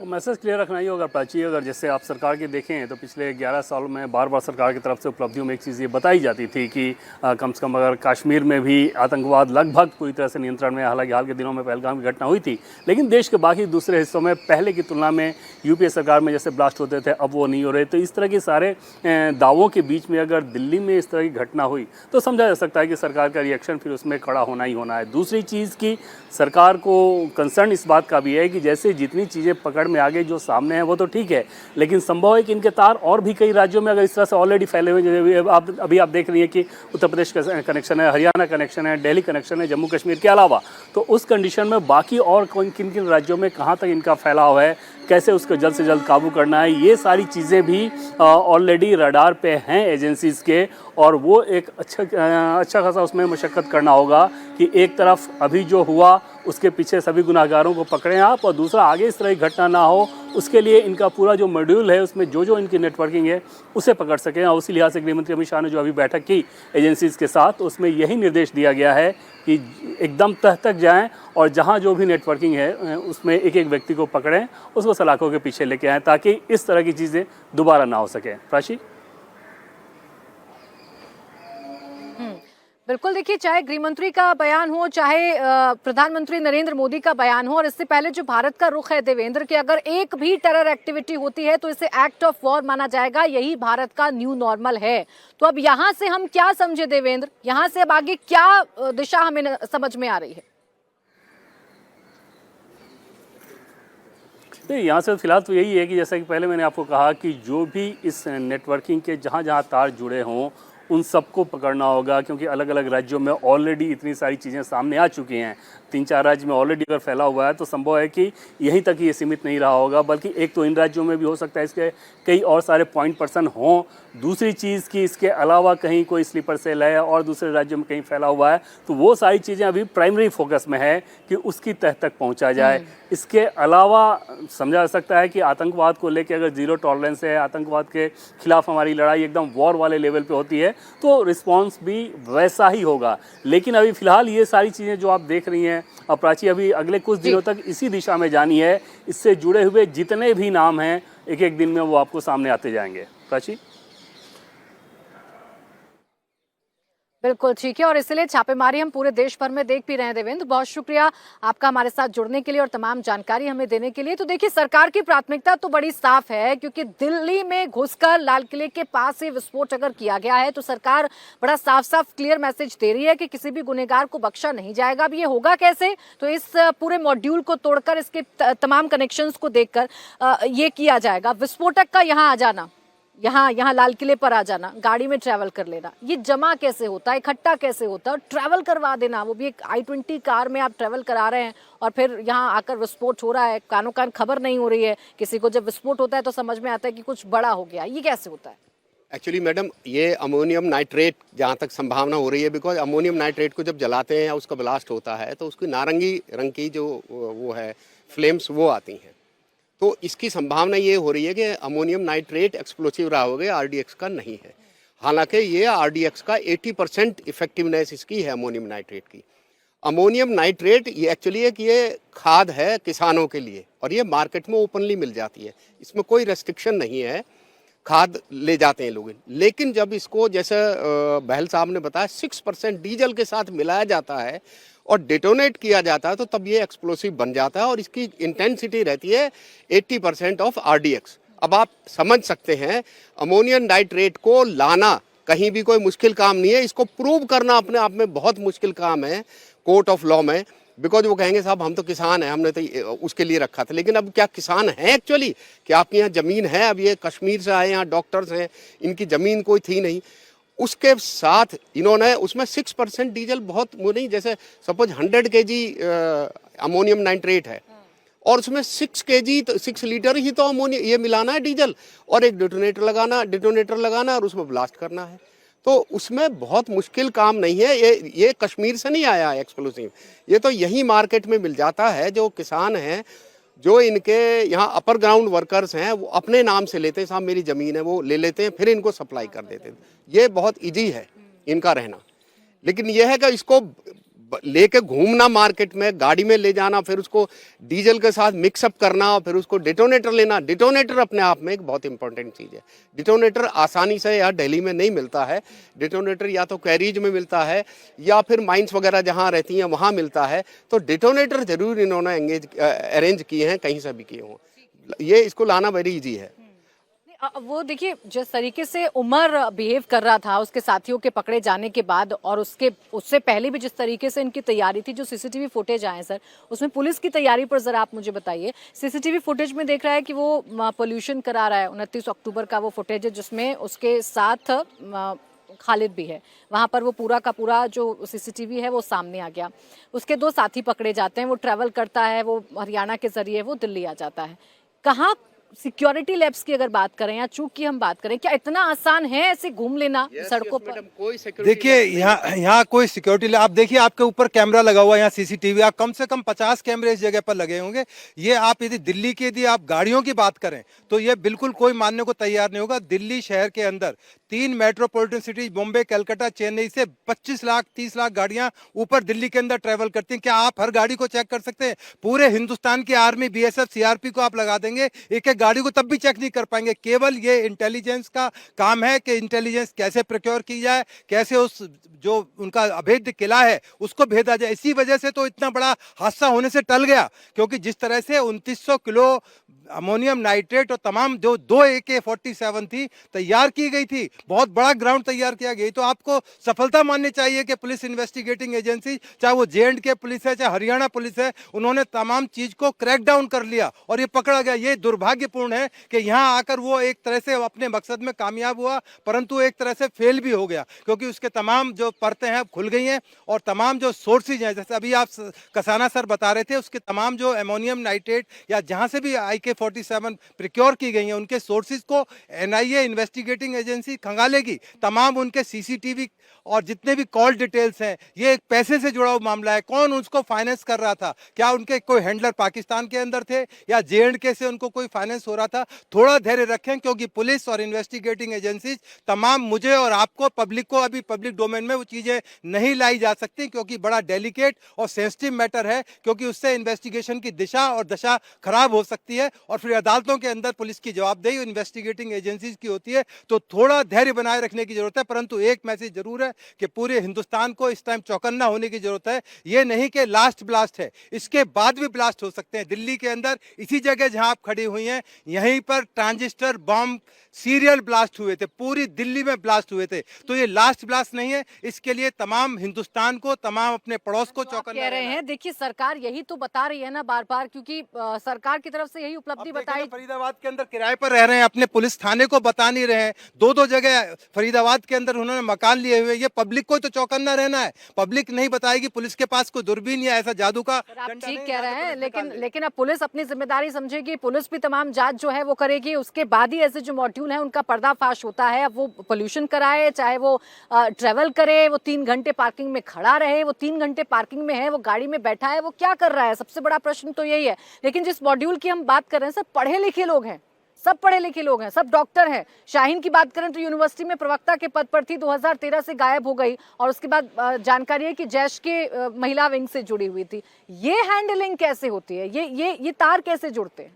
मैसेज क्लियर रखना ही होगा प्राची। अगर जैसे आप सरकार की देखें तो पिछले 11 सालों में बार बार सरकार की तरफ से उपलब्धियों में एक चीज़ ये बताई जाती थी कि कम से कम अगर कश्मीर में भी आतंकवाद लगभग पूरी तरह से नियंत्रण में, हालांकि हाल के दिनों में पहलगाम की घटना हुई थी, लेकिन देश के बाकी दूसरे हिस्सों में पहले की तुलना में यूपीए सरकार में जैसे ब्लास्ट होते थे अब वो नहीं हो रहे। तो इस तरह के सारे दावों के बीच में अगर दिल्ली में इस तरह की घटना हुई तो समझा जा सकता है कि सरकार का रिएक्शन फिर उसमें खड़ा होना ही होना है। दूसरी चीज़ की सरकार को कंसर्न इस बात का भी है कि जैसे जितनी चीज़ें पकड़ में आगे जो सामने है वो तो ठीक है, लेकिन संभव है कि इनके तार और भी कई राज्यों में अगर इस तरह से ऑलरेडी फैले हुए, अभी आप देख रही हैं कि उत्तर प्रदेश का कनेक्शन है, हरियाणा कनेक्शन है, दिल्ली कनेक्शन है, जम्मू कश्मीर के अलावा, तो उस कंडीशन में बाकी और किन किन राज्यों में कहाँ तक इनका फैलाव है, कैसे उसको जल्द से जल्द काबू करना है, ये सारी चीज़ें भी ऑलरेडी रडार पे हैं एजेंसीज के। और वो एक अच्छा खासा उसमें मशक्क़त करना होगा कि एक तरफ अभी जो हुआ उसके पीछे सभी गुनाहगारों को पकड़ें आप, और दूसरा आगे इस तरह की घटना ना हो उसके लिए इनका पूरा जो मॉड्यूल है उसमें जो जो इनकी नेटवर्किंग है उसे पकड़ सकें। और उसी लिहाज से गृह मंत्री अमित शाह ने जो अभी बैठक की एजेंसीज के साथ, उसमें यही निर्देश दिया गया है कि एकदम तह तक जाएं और जहां जो भी नेटवर्किंग है उसमें एक एक व्यक्ति को पकड़ें, उसको सलाखों के पीछे लेके आएँ ताकि इस तरह की चीज़ें दोबारा ना हो सकें। प्राची।
बिल्कुल, देखिए, चाहे गृह मंत्री का बयान हो, चाहे प्रधानमंत्री नरेंद्र मोदी का बयान हो, और इससे पहले जो भारत का रुख है देवेंद्र, कि अगर एक भी टेरर एक्टिविटी होती है तो इसे एक्ट ऑफ वॉर माना जाएगा, यही भारत का न्यू नॉर्मल है। तो अब यहाँ से हम क्या समझे देवेंद्र, यहाँ से अब आगे क्या दिशा हमें समझ में आ रही है?
यहाँ से फिलहाल तो यही है कि जैसा कि पहले मैंने आपको कहा कि जो भी इस नेटवर्किंग के जहाँ जहाँ तार जुड़े हों उन सबको पकड़ना होगा, क्योंकि अलग अलग राज्यों में ऑलरेडी इतनी सारी चीज़ें सामने आ चुकी हैं। 3-4 राज्य में ऑलरेडी अगर फैला हुआ है तो संभव है कि यहीं तक ये सीमित नहीं रहा होगा, बल्कि एक तो इन राज्यों में भी हो सकता है इसके कई और सारे पॉइंट पर्सन हों। दूसरी चीज़ कि इसके अलावा कहीं कोई स्लीपर सेल है और दूसरे राज्यों में कहीं फैला हुआ है, तो वो सारी चीज़ें अभी प्राइमरी फोकस में है कि उसकी तह तक पहुँचा जाए। इसके अलावा समझा जा सकता है कि आतंकवाद को लेकर अगर जीरो टॉलरेंस है, आतंकवाद के खिलाफ हमारी लड़ाई एकदम वॉर वाले लेवल पे होती है, तो रिस्पांस भी वैसा ही होगा। लेकिन अभी फ़िलहाल ये सारी चीज़ें जो आप देख रही हैं और प्राची, अभी अगले कुछ दिनों तक इसी दिशा में जानी है। इससे जुड़े हुए जितने भी नाम हैं एक एक दिन में वो आपको सामने आते जाएंगे। प्राची।
बिल्कुल ठीक है, और इसलिए छापेमारी हम पूरे देश भर में देख भी रहे हैं। देवेंद्र, बहुत शुक्रिया आपका हमारे साथ जुड़ने के लिए और तमाम जानकारी हमें देने के लिए। तो देखिए, सरकार की प्राथमिकता तो बड़ी साफ है, क्योंकि दिल्ली में घुसकर लाल किले के पास से विस्फोट अगर किया गया है तो सरकार बड़ा साफ साफ क्लियर मैसेज दे रही है कि किसी भी गुनहगार को बख्शा नहीं जाएगा। अब ये होगा कैसे, तो इस पूरे मॉड्यूल को तोड़कर, इसके तमाम कनेक्शंस को देखकर ये किया जाएगा। विस्फोटक का यहाँ आ जाना, यहाँ लाल किले पर आ जाना, गाड़ी में ट्रैवल कर लेना, ये जमा कैसे होता है, इकट्ठा कैसे होता है, ट्रैवल करवा देना, वो भी एक i20 कार में आप ट्रैवल करा रहे हैं और फिर यहाँ आकर विस्फोट हो रहा है, कानों कान खबर नहीं हो रही है किसी को। जब विस्फोट होता है तो समझ में आता है कि कुछ बड़ा हो गया, ये कैसे होता है?
एक्चुअली मैडम, ये अमोनियम नाइट्रेट जहाँ तक संभावना हो रही है, बिकॉज अमोनियम नाइट्रेट को जब जलाते हैं या उसका ब्लास्ट होता है तो उसकी नारंगी रंग की जो वो है फ्लेम्स वो आती हैं। तो इसकी संभावना ये हो रही है कि अमोनियम नाइट्रेट एक्सप्लोसिव रहा होगा, आरडीएक्स का नहीं है। हालांकि ये आरडीएक्स का 80% इफेक्टिवनेस इसकी है अमोनियम नाइट्रेट की। अमोनियम नाइट्रेट ये एक्चुअली एक ये खाद है किसानों के लिए और ये मार्केट में ओपनली मिल जाती है, इसमें कोई रेस्ट्रिक्शन नहीं है। खाद ले जाते हैं लोग। लेकिन जब इसको जैसे बहल साहब ने बताया 6% डीजल के साथ मिलाया जाता है और डिटोनेट किया जाता है तो तब ये एक्सप्लोसिव बन जाता है और इसकी इंटेंसिटी रहती है 80% ऑफ RDX। अब आप समझ सकते हैं अमोनियम नाइट्रेट को लाना कहीं भी कोई मुश्किल काम नहीं है, इसको प्रूव करना अपने आप में बहुत मुश्किल काम है कोर्ट ऑफ लॉ में। बिकॉज वो कहेंगे साहब हम तो किसान हैं, हमने तो उसके लिए रखा था। लेकिन अब क्या किसान है एक्चुअली? क्या आपके यहाँ ज़मीन है? अब ये कश्मीर से आए, यहाँ डॉक्टर्स हैं, इनकी ज़मीन कोई थी नहीं। उसके साथ इन्होंने उसमें 6% डीजल बहुत वो नहीं, जैसे सपोज 100 kg अमोनियम नाइट्रेट है और उसमें 6 लीटर ही तो अमोनियम ये मिलाना है डीजल और एक डिटोनेटर लगाना और उसमें ब्लास्ट करना है। तो उसमें बहुत मुश्किल काम नहीं है। ये कश्मीर से नहीं आया है एक्सप्लोसिव, ये तो यही मार्केट में मिल जाता है। जो किसान हैं, जो इनके यहाँ अपर ग्राउंड वर्कर्स हैं, वो अपने नाम से लेते हैं, साहब मेरी ज़मीन है, वो ले लेते हैं, फिर इनको सप्लाई कर देते हैं। ये बहुत इजी है इनका रहना। लेकिन यह है कि इसको लेके घूमना मार्केट में, गाड़ी में ले जाना, फिर उसको डीजल के साथ मिक्सअप करना और फिर उसको डिटोनेटर लेना। डिटोनेटर अपने आप में एक बहुत इंपॉर्टेंट चीज़ है। डिटोनेटर आसानी से यहाँ दिल्ली में नहीं मिलता है। डिटोनेटर या तो कैरीज में मिलता है या फिर माइंस वगैरह जहाँ रहती हैं वहाँ मिलता है। तो डिटोनेटर जरूर इन्होंने अरेंज किए हैं, कहीं से भी किए हों। ये इसको लाना वेरी ईजी है।
वो देखिए जिस तरीके से उमर बिहेव कर रहा था उसके साथियों के पकड़े जाने के बाद और उससे पहले भी जिस तरीके से इनकी तैयारी थी, जो सीसीटीवी फुटेज आए सर, उसमें पुलिस की तैयारी पर जरा आप मुझे बताइए। सीसीटीवी फुटेज में देख रहा है कि वो पोल्यूशन करा रहा है। 29 अक्टूबर का वो फुटेज है जिसमें उसके साथ खालिद भी है। वहाँ पर वो पूरा का पूरा जो सीसीटीवी है वो सामने आ गया। उसके 2 साथी पकड़े जाते हैं, वो ट्रैवल करता है, वो हरियाणा के जरिए वो दिल्ली आ जाता है। कहाँ सिक्योरिटी लैब्स की अगर बात करें या चूक की हम बात करें, क्या इतना आसान है ऐसे घूम लेना सड़कों पर?
देखिए यहाँ कोई सिक्योरिटी, आप देखिए आपके ऊपर कैमरा लगा हुआ है, यहाँ सीसीटीवी, आप कम से कम 50 कैमरे इस जगह पर लगे होंगे। ये आप यदि दिल्ली की यदि आप गाड़ियों की बात करें तो ये बिल्कुल कोई मानने को तैयार नहीं होगा। दिल्ली शहर के अंदर 3 मेट्रोपॉलिटन सिटीज बॉम्बे, कलकत्ता, चेन्नई से 25 लाख 30 लाख गाड़ियां ऊपर दिल्ली के अंदर ट्रेवल करती हैं। क्या आप हर गाड़ी को चेक कर सकते हैं? पूरे हिंदुस्तान की आर्मी, BSF, CRP को आप लगा देंगे, एक एक गाड़ी को तब भी चेक नहीं कर पाएंगे। केवल ये इंटेलिजेंस का काम है कि इंटेलिजेंस कैसे प्रोक्योर की जाए, कैसे उस जो उनका अभेद्य किला है उसको भेदा जाए। इसी वजह से तो इतना बड़ा हादसा होने से टल गया, क्योंकि जिस तरह से 2900 किलो अमोनियम नाइट्रेट और तमाम जो 2 AK-47 थी तैयार की गई थी, बहुत बड़ा ग्राउंड तैयार किया गया। तो आपको सफलता माननी चाहिए कि पुलिस इन्वेस्टिगेटिंग एजेंसी, चाहे वो J&K पुलिस है, चाहे हरियाणा पुलिस है, उन्होंने तमाम चीज को क्रैक डाउन कर लिया और ये पकड़ा गया। ये दुर्भाग्यपूर्ण है कि यहाँ आकर वो एक तरह से अपने मकसद में कामयाब हुआ, परंतु एक तरह से फेल भी हो गया, क्योंकि उसके तमाम जो परतें हैं खुल गई हैं और तमाम जो सोर्सेज हैं, जैसे अभी आप कसाना सर बता रहे थे, उसके तमाम जो अमोनियम नाइट्रेट या जहाँ से भी AK-47 प्रिक्योर की गई हैं उनके सोर्सेज को NIA इन्वेस्टिगेटिंग एजेंसी खंगालेगी। तमाम उनके CCTV और जितने भी कॉल डिटेल्स हैं, ये एक पैसे से जुड़ा हुआ मामला है। कौन उसको फाइनेंस कर रहा था? क्या उनके कोई हैंडलर पाकिस्तान के अंदर थे या J&K से उनको कोई फाइनेंस हो रहा था? थोड़ा धैर्य रखें, क्योंकि पुलिस और इन्वेस्टिगेटिंग एजेंसीज तमाम, मुझे और आपको, पब्लिक को, अभी पब्लिक डोमेन में वो चीज़ें नहीं लाई जा सकती, क्योंकि बड़ा डेलिकेट और सेंसिटिव मैटर है, क्योंकि उससे इन्वेस्टिगेशन की दिशा और दशा खराब हो सकती है और फिर अदालतों के अंदर पुलिस की जवाबदेही इन्वेस्टिगेटिंग एजेंसीज की होती है। तो थोड़ा धैर्य बनाए रखने की जरूरत है। परंतु एक मैसेज जरूर है कि पूरे हिंदुस्तान को इस टाइम चौकन्ना होने की जरूरत है। ये नहीं कि लास्ट ब्लास्ट है, इसके बाद भी ब्लास्ट हो सकते हैं। दिल्ली के अंदर इसी जगह जहां आप खड़ी हुई हैं, यहीं पर ट्रांजिस्टर बम सीरियल ब्लास्ट हुए थे, पूरी दिल्ली में ब्लास्ट हुए थे। तो ये लास्ट ब्लास्ट नहीं है, इसके लिए तमाम हिंदुस्तान को, तमाम अपने पड़ोस को चौकन्ना
कह रहे हैं। देखिए सरकार यही तो बता रही है ना बार बार, क्योंकि सरकार की तरफ से यही उपलब्धि बताई।
फरीदाबाद के अंदर किराए पर रह रहे हैं, अपने पुलिस थाने को बता नहीं रहे हैं। 2-2 जगह फरीदाबाद के अंदर उन्होंने मकान लिए हुए। ये पब्लिक को तो चौकन्ना रहना है, पब्लिक नहीं बताएगी, पुलिस के पास कोई दूरबीन या ऐसा जादू का
आप ठीक कह रहे हैं, लेकिन अब पुलिस अपनी जिम्मेदारी समझेगी, पुलिस भी तमाम जांच जो है वो करेगी। उसके बाद ही ऐसे जो मॉड्यूल है उनका पर्दाफाश होता है। अब वो पोल्यूशन कराए, चाहे वो ट्रेवल करे, वो 3 घंटे पार्किंग में खड़ा रहे, वो 3 घंटे पार्किंग में है, वो गाड़ी में बैठा है, वो क्या कर रहा है? सबसे बड़ा प्रश्न तो यही है। लेकिन जिस मॉड्यूल की हम बात कर रहे हैं, सब पढ़े लिखे लोग हैं, सब पढ़े लिखे लोग हैं, सब डॉक्टर हैं। शाहीन की बात करें तो यूनिवर्सिटी में प्रवक्ता के पद पर थी, 2013 से गायब हो गई और उसके बाद जानकारी है कि जैश के महिला विंग से जुड़ी हुई थी। ये हैंडलिंग कैसे होती है? ये तार कैसे जुड़ते हैं?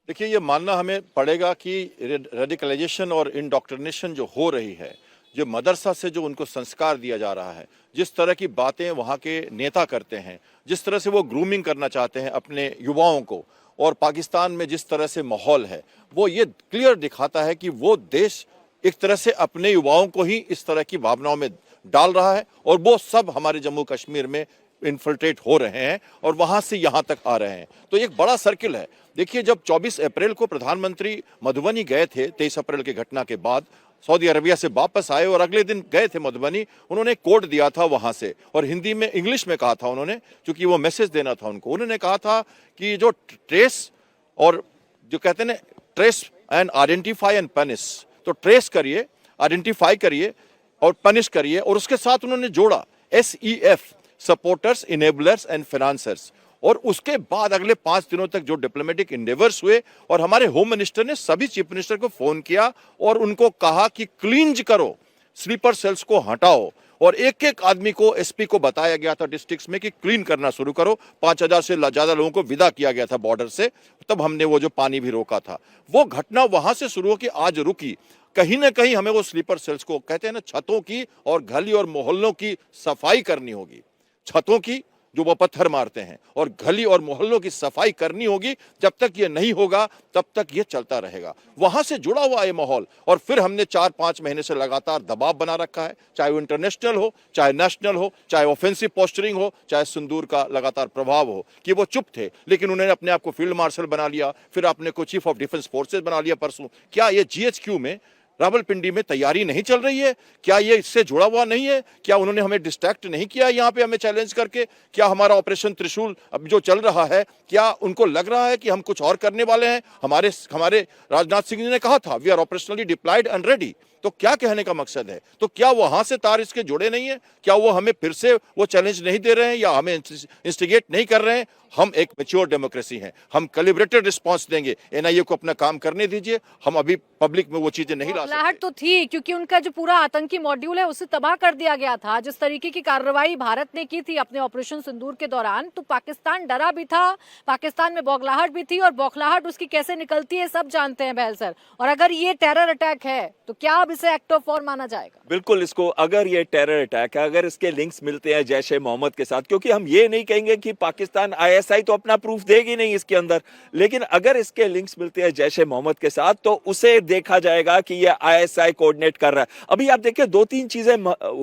देखिए, ये मानना हमें पड़ेगा कि रेडिकलाइजेशन और इंडोक्ट्रिनेशन जो हो रही है, जो मदरसा से जो उनको संस्कार दिया जा रहा है, जिस तरह की बातें वहाँ के नेता करते हैं, जिस तरह से वो ग्रूमिंग करना चाहते हैं अपने युवाओं को, और पाकिस्तान में जिस तरह से माहौल है, वो ये क्लियर दिखाता है कि वो देश एक तरह से अपने युवाओं को ही इस तरह की भावनाओं में डाल रहा है, और वो सब हमारे जम्मू कश्मीर में इन्फिल्ट्रेट हो रहे हैं और वहां से यहां तक आ रहे हैं। तो एक बड़ा सर्किल है। देखिए, जब 24 अप्रैल को प्रधानमंत्री मधुबनी गए थे, 23 अप्रैल की घटना के बाद सऊदी अरबिया से वापस आए और अगले दिन गए थे मधुबनी, उन्होंने कोड दिया था वहां से, और हिंदी में इंग्लिश में कहा था उन्होंने, क्योंकि वो मैसेज देना था उनको। उन्होंने कहा था कि जो ट्रेस और जो कहते हैं ना, trace and identify and punish, तो ट्रेस करिए, आइडेंटिफाई करिए और पनिश करिए, और उसके साथ उन्होंने जोड़ा SEF, supporters, enablers and financiers. और उसके बाद अगले 5 दिनों तक जो डिप्लोमेटिक इंडेवर्स हुए, और हमारे होम मिनिस्टर ने सभी चीफ मिनिस्टर को फोन किया और उनको कहा कि क्लींज करो, स्लीपर सेल्स को हटाओ, और एक एक आदमी को, SP को बताया गया था डिस्ट्रिक्ट्स में कि क्लीन करना शुरू करो। 5000 से ज्यादा लोगों को विदा किया गया था बॉर्डर से। तब हमने वो जो पानी भी रोका था, वो घटना वहां से शुरू होकर आज रुकी। कहीं ना कहीं हमें वो स्लीपर सेल्स को, कहते हैं ना, छतों की और गली और मोहल्लों की सफाई करनी होगी। छतों की जो वो पत्थर मारते हैं, और गली और मोहल्लों की सफाई करनी होगी। जब तक ये नहीं होगा तब तक ये चलता रहेगा। वहां से जुड़ा हुआ ये माहौल, और फिर हमने 4-5 महीने से लगातार दबाव बना रखा है, चाहे वो इंटरनेशनल हो, चाहे नेशनल हो, चाहे ऑफेंसिव पोस्चरिंग हो, चाहे सिंदूर का लगातार प्रभाव हो, कि वो चुप थे, लेकिन उन्होंने अपने आप को फील्ड मार्शल बना लिया, फिर अपने को चीफ ऑफ डिफेंस फोर्सेज बना लिया परसों। क्या ये GHQ में, रावलपिंडी में तैयारी नहीं चल रही है? क्या ये इससे जुड़ा हुआ नहीं है? क्या उन्होंने हमें डिस्ट्रैक्ट नहीं किया यहाँ पे हमें चैलेंज करके? क्या हमारा ऑपरेशन त्रिशूल अब जो चल रहा है, क्या उनको लग रहा है कि हम कुछ और करने वाले हैं? हमारे राजनाथ सिंह जी ने कहा था, we are operationally deployed and ready. तो क्या कहने का मकसद है? तो क्या वहां से तार इसके जुड़े नहीं है? क्या वो हमें फिर से वो चैलेंज नहीं दे रहे हैं, या हमें इंस्टिगेट नहीं कर रहे हैं? हम एक मैच्योर डेमोक्रेसी हैं, हम कैलिब्रेटेड रिस्पांस देंगे। NIA को अपना काम करने दीजिए, हम अभी पब्लिक में वो चीजें नहीं ला
बौखलाहट
सकते।
तो थी, क्योंकि उनका जो पूरा आतंकी मॉड्यूल है उसे तबाह कर दिया गया था। जिस तरीके की कार्रवाई भारत ने की थी अपने ऑपरेशन सिंदूर के दौरान, तो पाकिस्तान डरा भी था, पाकिस्तान में बौखलाहट भी थी, और बौखलाहट उसकी कैसे निकलती है सब जानते हैं बहल सर। और अगर ये टेरर अटैक है तो क्या अब इसे एक्ट ऑफ वॉर माना जाएगा?
बिल्कुल, इसको अगर ये टेरर अटैक है, अगर इसके लिंक्स मिलते हैं जैश ए मोहम्मद के साथ, क्योंकि हम ये नहीं कहेंगे कि पाकिस्तान ISI तो अपना प्रूफ देगी नहीं इसके अंदर, लेकिन अगर इसके लिंक्स मिलते हैं जैश ए मोहम्मद के साथ, तो उसे देखा जाएगा कि ये ISI कोऑर्डिनेट कर रहा है। अभी आप देखिए 2-3 चीजें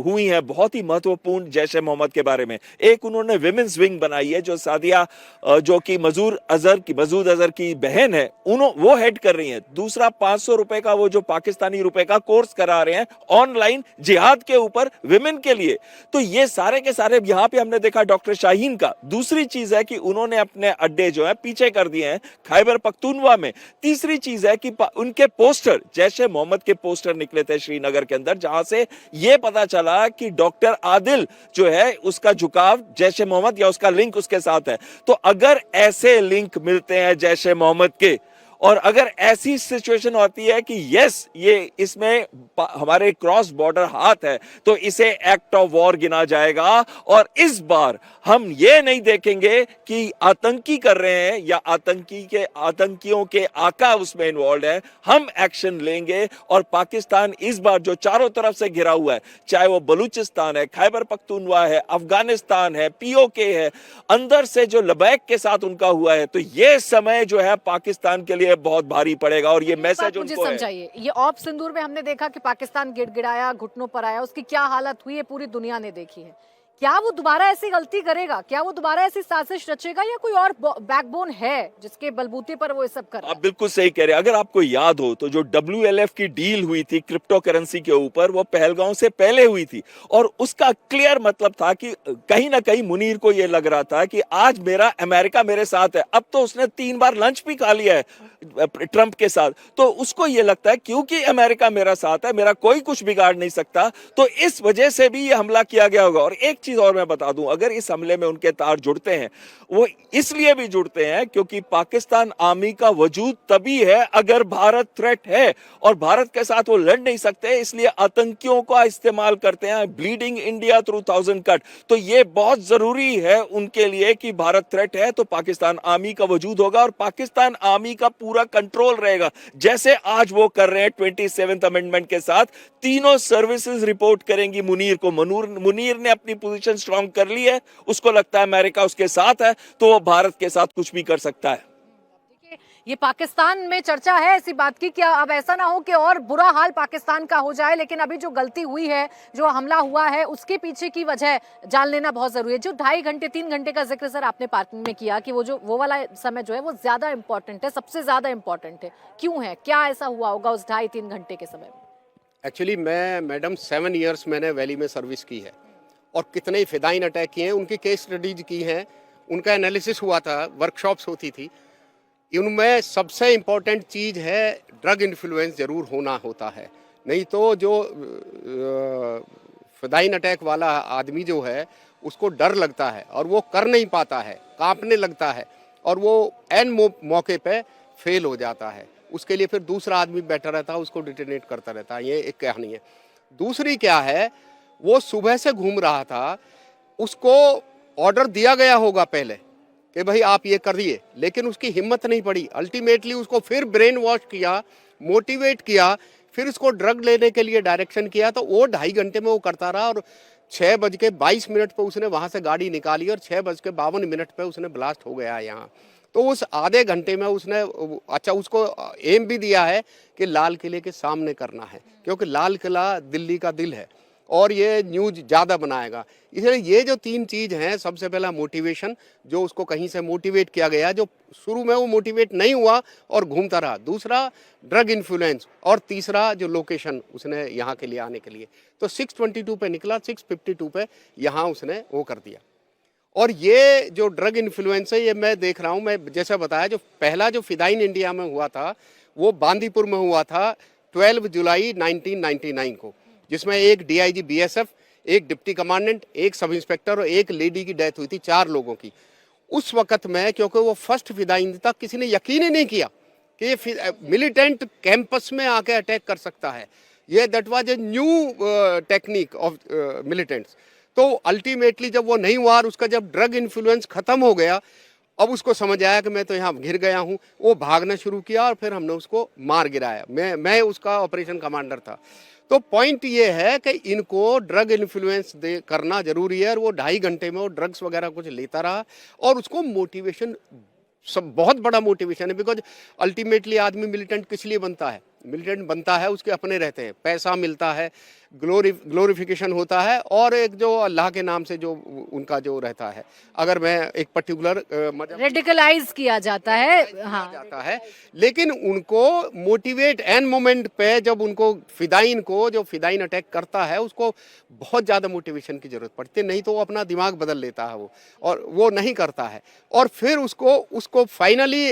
हुई हैं बहुत ही महत्वपूर्ण जैश ए मोहम्मद के बारे में। एक, उन्होंने विमेंस विंग बनाई है, जो सादिया जो कि मसूद अजहर की बहन है, वो हेड कर रही है। दूसरा, 500 रुपए का वो जो पाकिस्तानी रुपए का कोर्स करा रहे हैं ऑनलाइन जिहाद के ऊपर विमेन के लिए। तो ये सारे के सारे यहां पे हमने देखा डॉक्टर शाहीन का। दूसरी चीज है कि उन्होंने अपने अड्डे जो है पीछे कर दिए हैं खैबर पख्तूनवा में। तीसरी चीज है कि उनके पोस्टर, जैश ए मोहम्मद के पोस्टर निकले थे श्रीनगर के अंदर, जहां से यह पता चला कि डॉक्टर आदिल जो है उसका झुकाव जैश ए मोहम्मद या उसका लिंक उसके साथ है। तो अगर ऐसे लिंक मिलते हैं जैश ए मोहम्मद के, और अगर ऐसी सिचुएशन होती है कि यस ये इसमें हमारे क्रॉस बॉर्डर हाथ है, तो इसे एक्ट ऑफ वॉर गिना जाएगा। और इस बार हम ये नहीं देखेंगे कि आतंकी कर रहे हैं या आतंकियों के आका उसमें इन्वॉल्व है। हम एक्शन लेंगे, और पाकिस्तान इस बार जो चारों तरफ से घिरा हुआ है, चाहे वो बलूचिस्तान है, खैबर पख्तूनवा है, अफगानिस्तान है, POK है, अंदर से जो लबैक के साथ उनका हुआ है, तो ये समय जो है पाकिस्तान के लिए बहुत भारी पड़ेगा। और ये मैसेज
मुझे
उनको है।
समझाइए, ये ऑप सिंदूर में हमने देखा कि पाकिस्तान गिड़गिड़ाया, घुटनों पर आया, उसकी क्या हालत हुई है पूरी दुनिया ने देखी है। क्या वो दोबारा ऐसी गलती करेगा? क्या वो दोबारा ऐसी साजिश रचेगा, या कोई और बैकबोन है जिसके बलबूते पर वो ये सब कर रहा है?
आप बिल्कुल सही कह रहे हैं। अगर आपको याद हो तो जो WLF की डील हुई थी क्रिप्टो करेंसी के ऊपर, वो पहलगांव से पहले हुई थी, और उसका क्लियर मतलब था कि कहीं ना कहीं मुनीर को यह लग रहा था कि आज मेरा अमेरिका मेरे साथ है। अब तो उसने 3 बार लंच भी खा लिया है ट्रंप के साथ, तो उसको यह लगता है क्योंकि अमेरिका मेरा साथ है, मेरा कोई कुछ बिगाड़ नहीं सकता, तो इस वजह से भी ये हमला किया गया होगा। और एक चीज और मैं बता दूं, अगर इस हमले में उनके तार जुड़ते हैं, वो इसलिए भी जुड़ते हैं क्योंकि पाकिस्तान आर्मी का वजूद तभी है अगर भारत थ्रेट है, और भारत के साथ वो लड़ नहीं सकते, इसलिए आतंकियों का इस्तेमाल करते हैं, ब्लीडिंग इंडिया थ्रू 1000 कट। तो ये बहुत जरूरी है उनके लिए कि भारत थ्रेट है तो पाकिस्तान आर्मी का वजूद होगा और पाकिस्तान आर्मी का पूरा कंट्रोल रहेगा, जैसे आज वो कर रहे हैं 27th अमेंडमेंट के साथ। तीनों सर्विसेज रिपोर्ट करेंगी मुनीर को। मुनीर ने अपनी पोजीशन स्ट्रांग कर ली है, उसको लगता है अमेरिका उसके साथ है तो वो भारत के साथ कुछ भी कर सकता है।
ये पाकिस्तान में चर्चा है ऐसी बात की कि अब ऐसा ना हो कि और बुरा हाल पाकिस्तान का हो जाए, लेकिन अभी जो गलती हुई है, जो हमला हुआ है, उसके पीछे की वजह जान लेना बहुत जरूरी है। जो 2.5 घंटे 3 घंटे का जिक्र सर आपने पार्किंग में किया कि वो वाला समय जो है वो ज्यादा इंपॉर्टेंट है, सबसे ज्यादा इंपॉर्टेंट है, क्यों है, क्या ऐसा हुआ होगा उस 2.5-3 घंटे के समय में?
एक्चुअली मैं मैडम 7 इयर्स मैंने वैली में सर्विस की है और कितने फिदाइन अटैक किए हैं, उनकी केस स्टडीज की हैं, उनका एनालिसिस हुआ था, वर्कशॉप्स होती थी। इनमें सबसे इम्पोर्टेंट चीज़ है ड्रग इन्फ्लुएंस ज़रूर होना होता है, नहीं तो जो फिदाइन अटैक वाला आदमी जो है उसको डर लगता है और वो कर नहीं पाता है, कांपने लगता है और वो एन मौके पे फेल हो जाता है। उसके लिए फिर दूसरा आदमी बैठा रहता है, उसको डिटेनेट करता रहता है। ये एक कहानी है। दूसरी क्या है, वो सुबह से घूम रहा था, उसको ऑर्डर दिया गया होगा पहले कि भाई आप ये करिए, लेकिन उसकी हिम्मत नहीं पड़ी। अल्टीमेटली उसको फिर ब्रेन वॉश किया, मोटिवेट किया, फिर उसको ड्रग लेने के लिए डायरेक्शन किया, तो वो 2.5 घंटे में वो करता रहा और 6:22 पे उसने वहाँ से गाड़ी निकाली और 6:52 पे उसने ब्लास्ट हो गया यहाँ। तो उस आधे घंटे में उसने अच्छा उसको एम भी दिया है कि लाल किले के सामने करना है, क्योंकि लाल किला दिल्ली का दिल है और ये न्यूज ज़्यादा बनाएगा। इसलिए ये जो 3 चीज़ हैं, सबसे पहला मोटिवेशन, जो उसको कहीं से मोटिवेट किया गया, जो शुरू में वो मोटिवेट नहीं हुआ और घूमता रहा। दूसरा ड्रग इन्फ्लुएंस और तीसरा जो लोकेशन उसने यहाँ के लिए आने के लिए, तो 622 पे निकला, 652 पे यहाँ उसने वो कर दिया। और ये जो ड्रग इन्फ्लुएंस है, ये मैं देख रहा हूँ, मैं जैसा बताया, जो पहला जो फिदाइन इंडिया में हुआ था वो बांदीपुर में हुआ था 12 जुलाई 1999 को, जिसमें एक DIG BSF, एक डिप्टी कमांडेंट, एक सब इंस्पेक्टर और एक लेडी की डेथ हुई थी, 4 लोगों की। उस वक्त में, क्योंकि वो फर्स्ट फिदाइन था, किसी ने यकीन ही नहीं किया कि ये मिलिटेंट कैंपस में आके अटैक कर सकता है। ये that was a new technique of militants. तो अल्टीमेटली जब वो नहीं हुआ और उसका जब ड्रग इन्फ्लुएंस खत्म हो गया, अब उसको समझ आया कि मैं तो यहाँ घिर गया हूँ, वो भागना शुरू किया और फिर हमने उसको मार गिराया। मैं उसका ऑपरेशन कमांडर था। तो पॉइंट ये है कि इनको ड्रग इन्फ्लुएंस करना जरूरी है और वो 2.5 घंटे में वो ड्रग्स वगैरह कुछ लेता रहा और उसको मोटिवेशन, सब बहुत बड़ा मोटिवेशन है। बिकॉज अल्टीमेटली आदमी मिलिटेंट किस लिए बनता है? मिलिटेंट बनता है उसके अपने रहते हैं, पैसा मिलता है, ग्लोरिफिकेशन होता है और एक जो अल्लाह के नाम से जो उनका जो रहता है, अगर मैं एक पर्टिकुलर
रेडिकलाइज किया जाता है, हाँ
जाता है। लेकिन उनको मोटिवेट एन मोमेंट पे, जब उनको फिदाइन को जो फिदाइन अटैक करता है उसको बहुत ज़्यादा मोटिवेशन की जरूरत पड़ती है, नहीं तो वो अपना दिमाग बदल लेता है वो, और वो नहीं करता है। और फिर उसको फाइनली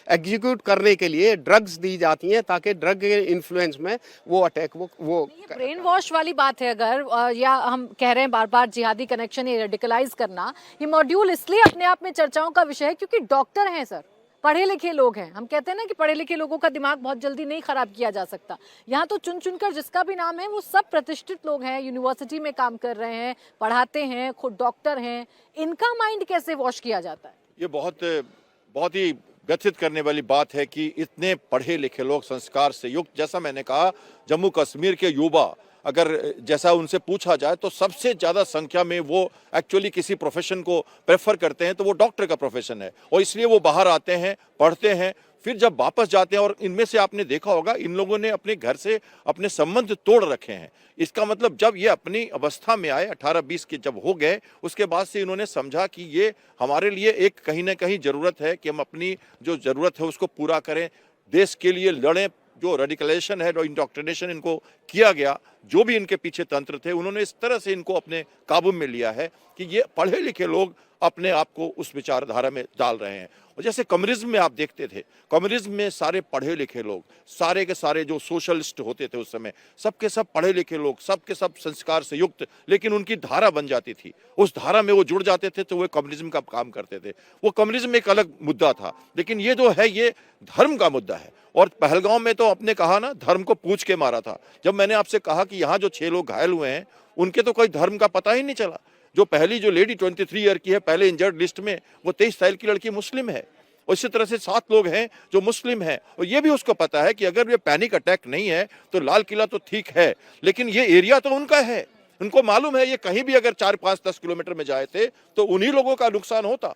एग्जीक्यूट करने के लिए ड्रग्स दी जाती हैं ताकि ड्रग के इन्फ्लुएंस में वो अटैक वो
ब्रेन वॉश वाली बात है। अगर या हम कह रहे हैं बार बार जिहादी कनेक्शन, ये रेडिकलाइज करना, ये मॉड्यूल इसलिए अपने आप में चर्चाओं का विषय है क्योंकि डॉक्टर हैं सर, पढ़े लिखे लोग हैं। हम कहते हैं ना कि पढ़े लिखे लोगों का दिमाग बहुत जल्दी नहीं खराब किया जा सकता। यहाँ तो चुन चुनकर जिसका भी नाम है वो सब प्रतिष्ठित लोग हैं, यूनिवर्सिटी में काम कर रहे हैं, पढ़ाते हैं, खुद डॉक्टर हैं। इनका माइंड कैसे वॉश किया जाता है? ये
बहुत ही व्यथित करने वाली बात है कि इतने पढ़े लिखे लोग, संस्कार से युक्त, जैसा मैंने कहा, जम्मू कश्मीर के युवा, अगर जैसा उनसे पूछा जाए तो सबसे ज़्यादा संख्या में वो एक्चुअली किसी प्रोफेशन को प्रेफर करते हैं तो वो डॉक्टर का प्रोफेशन है, और इसलिए वो बाहर आते हैं, पढ़ते हैं, फिर जब वापस जाते हैं, और इनमें से आपने देखा होगा इन लोगों ने अपने घर से अपने संबंध तोड़ रखे हैं। इसका मतलब जब ये अपनी अवस्था में आए, 18-20 के जब हो गए, उसके बाद से इन्होंने समझा कि ये हमारे लिए एक कहीं ना कहीं ज़रूरत है कि हम अपनी जो ज़रूरत है उसको पूरा करें, देश के लिए लड़ें। जो रेडिकलेशन है, जो इंडोक्ट्रिनेशन इनको किया गया, जो भी इनके पीछे तंत्र थे, उन्होंने इस तरह से इनको अपने काबू में लिया है कि ये पढ़े लिखे लोग अपने आप को उस विचारधारा में डाल रहे हैं। और जैसे कम्युनिज्म में आप देखते थे, कम्युनिज्म में सारे पढ़े लिखे लोग, सारे के सारे जो सोशलिस्ट होते थे उस समय, सबके सब पढ़े लिखे लोग, सबके सब संस्कार से युक्त, लेकिन उनकी धारा बन जाती थी, उस धारा में वो जुड़ जाते थे तो वे कम्युनिज्म का काम करते थे। वो कम्युनिज्म एक अलग मुद्दा था, लेकिन ये जो है ये धर्म का मुद्दा है। और पहलगांव में तो आपने कहा ना, धर्म को पूछ के मारा था। जब मैंने आपसे कहा कि यहाँ जो 6 लोग घायल हुए हैं उनके तो कोई धर्म का पता ही नहीं चला। जो पहली जो लेडी 23 ईयर की है पहले इंजर्ड लिस्ट में, वो 23 साल की लड़की मुस्लिम है। और इसी तरह से 7 लोग हैं जो मुस्लिम हैं, और ये भी उसको पता है कि अगर ये पैनिक अटैक नहीं है तो लाल किला तो ठीक है, लेकिन ये एरिया तो उनका है। उनको मालूम है ये कहीं भी अगर 4, 5, 10 किलोमीटर में जाए थे तो उन्हीं लोगों का नुकसान होता।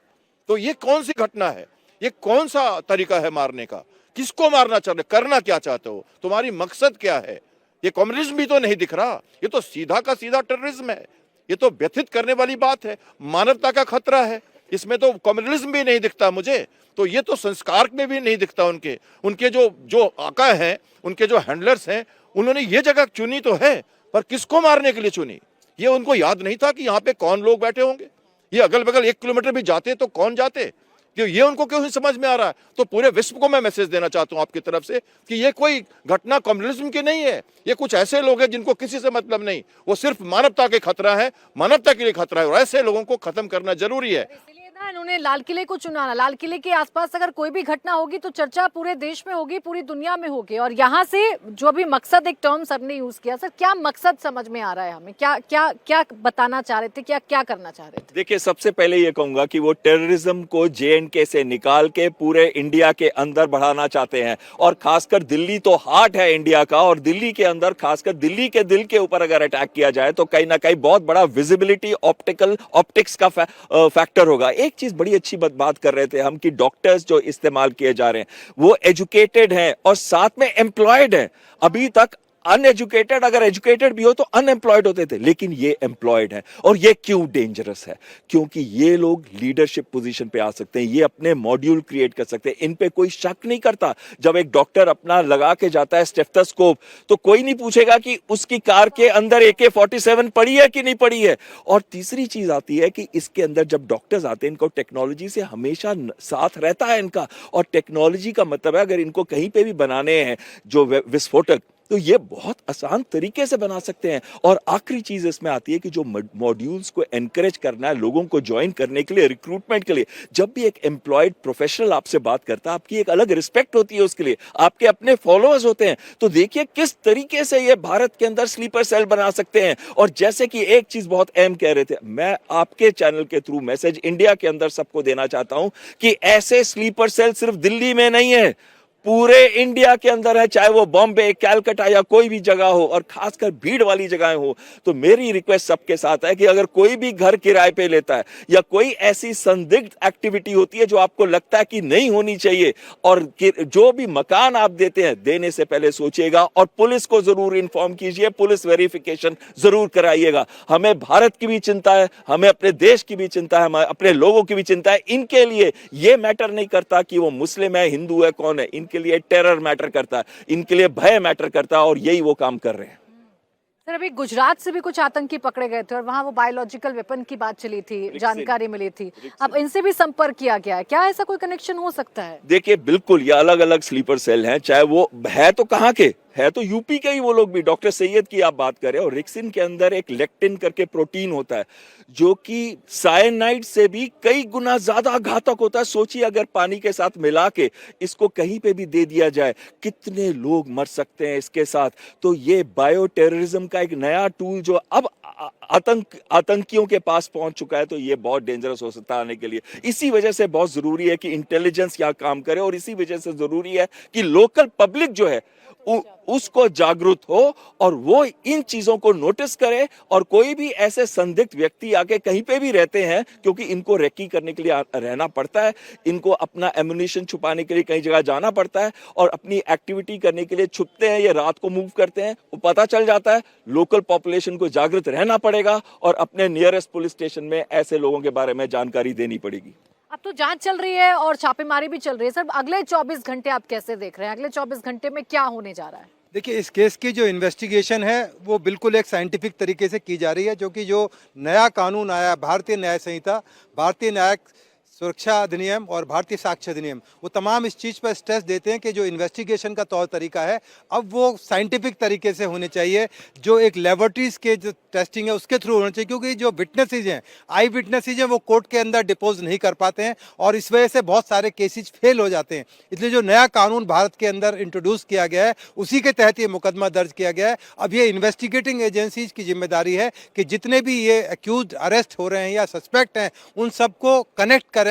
तो ये कौन सी घटना है, ये कौन सा तरीका है मारने का? किसको मारना चाहते, करना क्या चाहते हो, तुम्हारी मकसद क्या है? ये कम्युनिज्म भी तो नहीं दिख रहा, ये तो सीधा का सीधा टेररिज्म है। ये तो व्यथित करने वाली बात है, मानवता का खतरा है। इसमें तो कम्युनिज्म भी नहीं दिखता मुझे, तो ये तो संस्कार में भी नहीं दिखता। उनके जो आका हैं, उनके जो हैंडलर्स हैं, उन्होंने ये जगह चुनी तो है, पर किसको मारने के लिए चुनी? ये उनको याद नहीं था कि यहाँ पे कौन लोग बैठे होंगे। ये अगल बगल 1 किलोमीटर भी जाते तो कौन जाते, कि ये उनको क्यों नहीं समझ में आ रहा है? तो पूरे विश्व को मैं मैसेज देना चाहता हूं आपकी तरफ से कि ये कोई घटना कम्युनिज्म की नहीं है। ये कुछ ऐसे लोग हैं जिनको किसी से मतलब नहीं, वो सिर्फ मानवता के खतरा है, मानवता के लिए खतरा है, और ऐसे लोगों को खत्म करना जरूरी है।
इसीलिए ना इन्होंने लाल किले को चुना ना। लाल किले के आसपास अगर कोई भी घटना होगी तो चर्चा पूरे देश में होगी, पूरी दुनिया में होगी। और यहाँ से जो भी मकसद, एक टर्म सर ने यूज किया, सर क्या मकसद समझ में आ रहा है हमें? क्या क्या क्या बताना चाह रहे थे, क्या करना चाह रहे थे?
देखिए, सबसे पहले ये कहूंगा कि वो टेररिज्म को J&K से निकाल के पूरे इंडिया के अंदर बढ़ाना चाहते हैं। और खासकर दिल्ली तो हार्ट है इंडिया का, और दिल्ली के अंदर खासकर दिल्ली के दिल के ऊपर अगर अटैक किया जाए तो कहीं ना कहीं बहुत बड़ा विजिबिलिटी, ऑप्टिक्स का फैक्टर होगा। एक चीज बड़ी अच्छी बात कर रहे थे हम कि डॉक्टर्स जो इस्तेमाल किए जा रहे हैं वो एजुकेटेड हैं और साथ में एम्प्लॉयड हैं। अभी तक अनएजुकेटेड, अगर एजुकेटेड भी हो तो अनएम्प्लॉयड होते थे, लेकिन ये एम्प्लॉयड है। और ये क्यों डेंजरस है? क्योंकि ये लोग लीडरशिप पोजीशन पे आ सकते हैं, ये अपने मॉड्यूल क्रिएट कर सकते हैं, इन पे कोई शक नहीं करता। जब एक डॉक्टर अपना लगा के जाता है स्टेथोस्कोप तो कोई नहीं पूछेगा कि उसकी कार के अंदर AK-47 पड़ी है कि नहीं पड़ी है। और तीसरी चीज आती है कि इसके अंदर जब डॉक्टर्स आते हैं, इनको टेक्नोलॉजी से हमेशा साथ रहता है इनका। और टेक्नोलॉजी का मतलब है अगर इनको कहीं पे भी बनाने हैं जो विस्फोटक, तो ये बहुत आसान तरीके से बना सकते हैं। और आखिरी चीज इसमें आती है कि जो मॉड्यूल्स को एनकरेज करना है लोगों को ज्वाइन करने के लिए, रिक्रूटमेंट के लिए। जब भी एक एम्प्लॉयड प्रोफेशनल आपसे बात करता है, आपकी एक अलग रिस्पेक्ट होती है उसके लिए, आपके अपने फॉलोअर्स होते हैं। तो देखिए किस तरीके से ये भारत के अंदर स्लीपर सेल बना सकते हैं। और जैसे कि एक चीज बहुत अहम कह रहे थे, मैं आपके चैनल के थ्रू मैसेज इंडिया के अंदर सबको देना चाहता हूं कि ऐसे स्लीपर सेल सिर्फ दिल्ली में नहीं है, पूरे इंडिया के अंदर है, चाहे वो बॉम्बे, कैलकाटा या कोई भी जगह हो, और खासकर भीड़ वाली जगहें हो। तो मेरी रिक्वेस्ट सबके साथ है कि अगर कोई भी घर किराए पे लेता है या कोई ऐसी संदिग्ध एक्टिविटी होती है जो आपको लगता है कि नहीं होनी चाहिए, और जो भी मकान आप देते हैं देने से पहले सोचिएगा और पुलिस को जरूर इन्फॉर्म कीजिए, पुलिस वेरिफिकेशन जरूर कराइएगा। हमें भारत की भी चिंता है, हमें अपने देश की भी चिंता है, हमें अपने लोगों की भी चिंता है। इनके लिए ये मैटर नहीं करता कि वो मुस्लिम है, हिंदू है, कौन है। इनके लिए टेरर मैटर करता है, इनके लिए भय मैटर करता है, और यही वो काम कर रहे हैं।
सर अभी गुजरात से भी कुछ आतंकी पकड़े गए थे और वहां वो बायोलॉजिकल वेपन की बात चली थी, जानकारी मिली थी। अब इनसे भी संपर्क किया गया है, क्या ऐसा कोई कनेक्शन हो सकता है?
देखिए बिल्कुल, ये अलग अलग स्लीपर सेल हैं, चाहे वो है तो कहाँ के है, तो यूपी के ही वो लोग भी। डॉक्टर सैयद की आप बात करें, और रिक्सिन के अंदर एक लेक्टिन करके प्रोटीन होता है जो कि साइनाइड से भी कई गुना ज्यादा घातक होता है। सोचिए अगर पानी के साथ मिला के इसको कहीं पे भी दे दिया जाए, कितने लोग मर सकते हैं इसके साथ। तो ये बायो टेररिज्म का एक नया टूल जो अब आतंकियों के पास पहुंच चुका है, तो ये बहुत डेंजरस हो सकता है आने के लिए। इसी वजह से बहुत जरूरी है कि इंटेलिजेंस यहाँ काम करे, और इसी वजह से जरूरी है कि लोकल पब्लिक जो है उसको जागरूक हो और वो इन चीजों को नोटिस करे। और कोई भी ऐसे संदिग्ध व्यक्ति आके कहीं पे भी रहते हैं, क्योंकि इनको रेकी करने के लिए रहना पड़ता है, इनको अपना एम्युनिशन छुपाने के लिए कई जगह जाना पड़ता है, और अपनी एक्टिविटी करने के लिए छुपते हैं, ये रात को मूव करते हैं, वो पता चल जाता है। लोकल पॉपुलेशन को जागृत रहना पड़ेगा और अपने नियरेस्ट पुलिस स्टेशन में ऐसे लोगों के बारे में जानकारी देनी पड़ेगी।
अब तो जांच चल रही है और छापेमारी भी चल रही है। सर अगले 24 घंटे आप कैसे देख रहे हैं? अगले 24 घंटे में क्या होने जा रहा है?
देखिए, इस केस की जो इन्वेस्टिगेशन है वो बिल्कुल एक साइंटिफिक तरीके से की जा रही है, जो कि जो नया कानून आया, भारतीय न्याय संहिता, भारतीय न्यायिक सुरक्षा अधिनियम और भारतीय साक्ष्य अधिनियम, वो तमाम इस चीज़ पर स्ट्रेस देते हैं कि जो इन्वेस्टिगेशन का तौर तरीका है अब वो साइंटिफिक तरीके से होने चाहिए, जो एक लेबोरेटरीज के जो टेस्टिंग है उसके थ्रू होना चाहिए, क्योंकि जो विटनेसेज हैं, आई विटनेसेज हैं, वो कोर्ट के अंदर डिपोज नहीं कर पाते हैं और इस वजह से बहुत सारे केसेज फेल हो जाते हैं। इसलिए जो नया कानून भारत के अंदर इंट्रोड्यूस किया गया है उसी के तहत ये मुकदमा दर्ज किया गया है। अब ये इन्वेस्टिगेटिंग एजेंसीज की जिम्मेदारी है कि जितने भी ये अक्यूज अरेस्ट हो रहे हैं या सस्पेक्ट हैं उन सबको कनेक्ट करें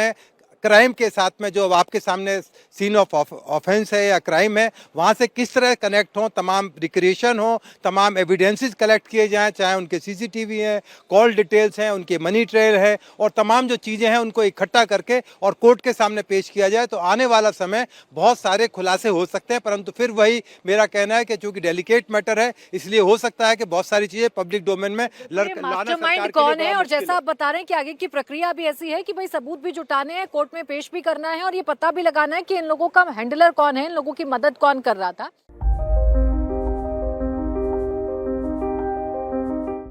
क्राइम के साथ में। जो आपके सामने सीन ऑफ ऑफेंस है या क्राइम है वहाँ से किस तरह कनेक्ट हो, तमाम रिक्रिएशन हो, तमाम एविडेंसेस कलेक्ट किए जाएं, चाहे उनके सीसीटीवी हैं, कॉल डिटेल्स हैं, उनके मनी ट्रेल है और तमाम जो चीज़ें हैं उनको इकट्ठा करके और कोर्ट के सामने पेश किया जाए तो आने वाला समय बहुत सारे खुलासे हो सकते हैं। परंतु फिर वही मेरा कहना है कि चूंकि डेलिकेट मैटर है इसलिए हो सकता है कि बहुत सारी चीज़ें पब्लिक डोमेन में
मास्टरमाइंड कौन है, और जैसा आप बता रहे हैं कि आगे की प्रक्रिया भी ऐसी है कि भाई सबूत भी जुटाने हैं, कोर्ट में पेश भी करना है और ये पता भी लगाना है कि इन लोगों का हैंडलर कौन है, इन लोगों की मदद कौन कर रहा था।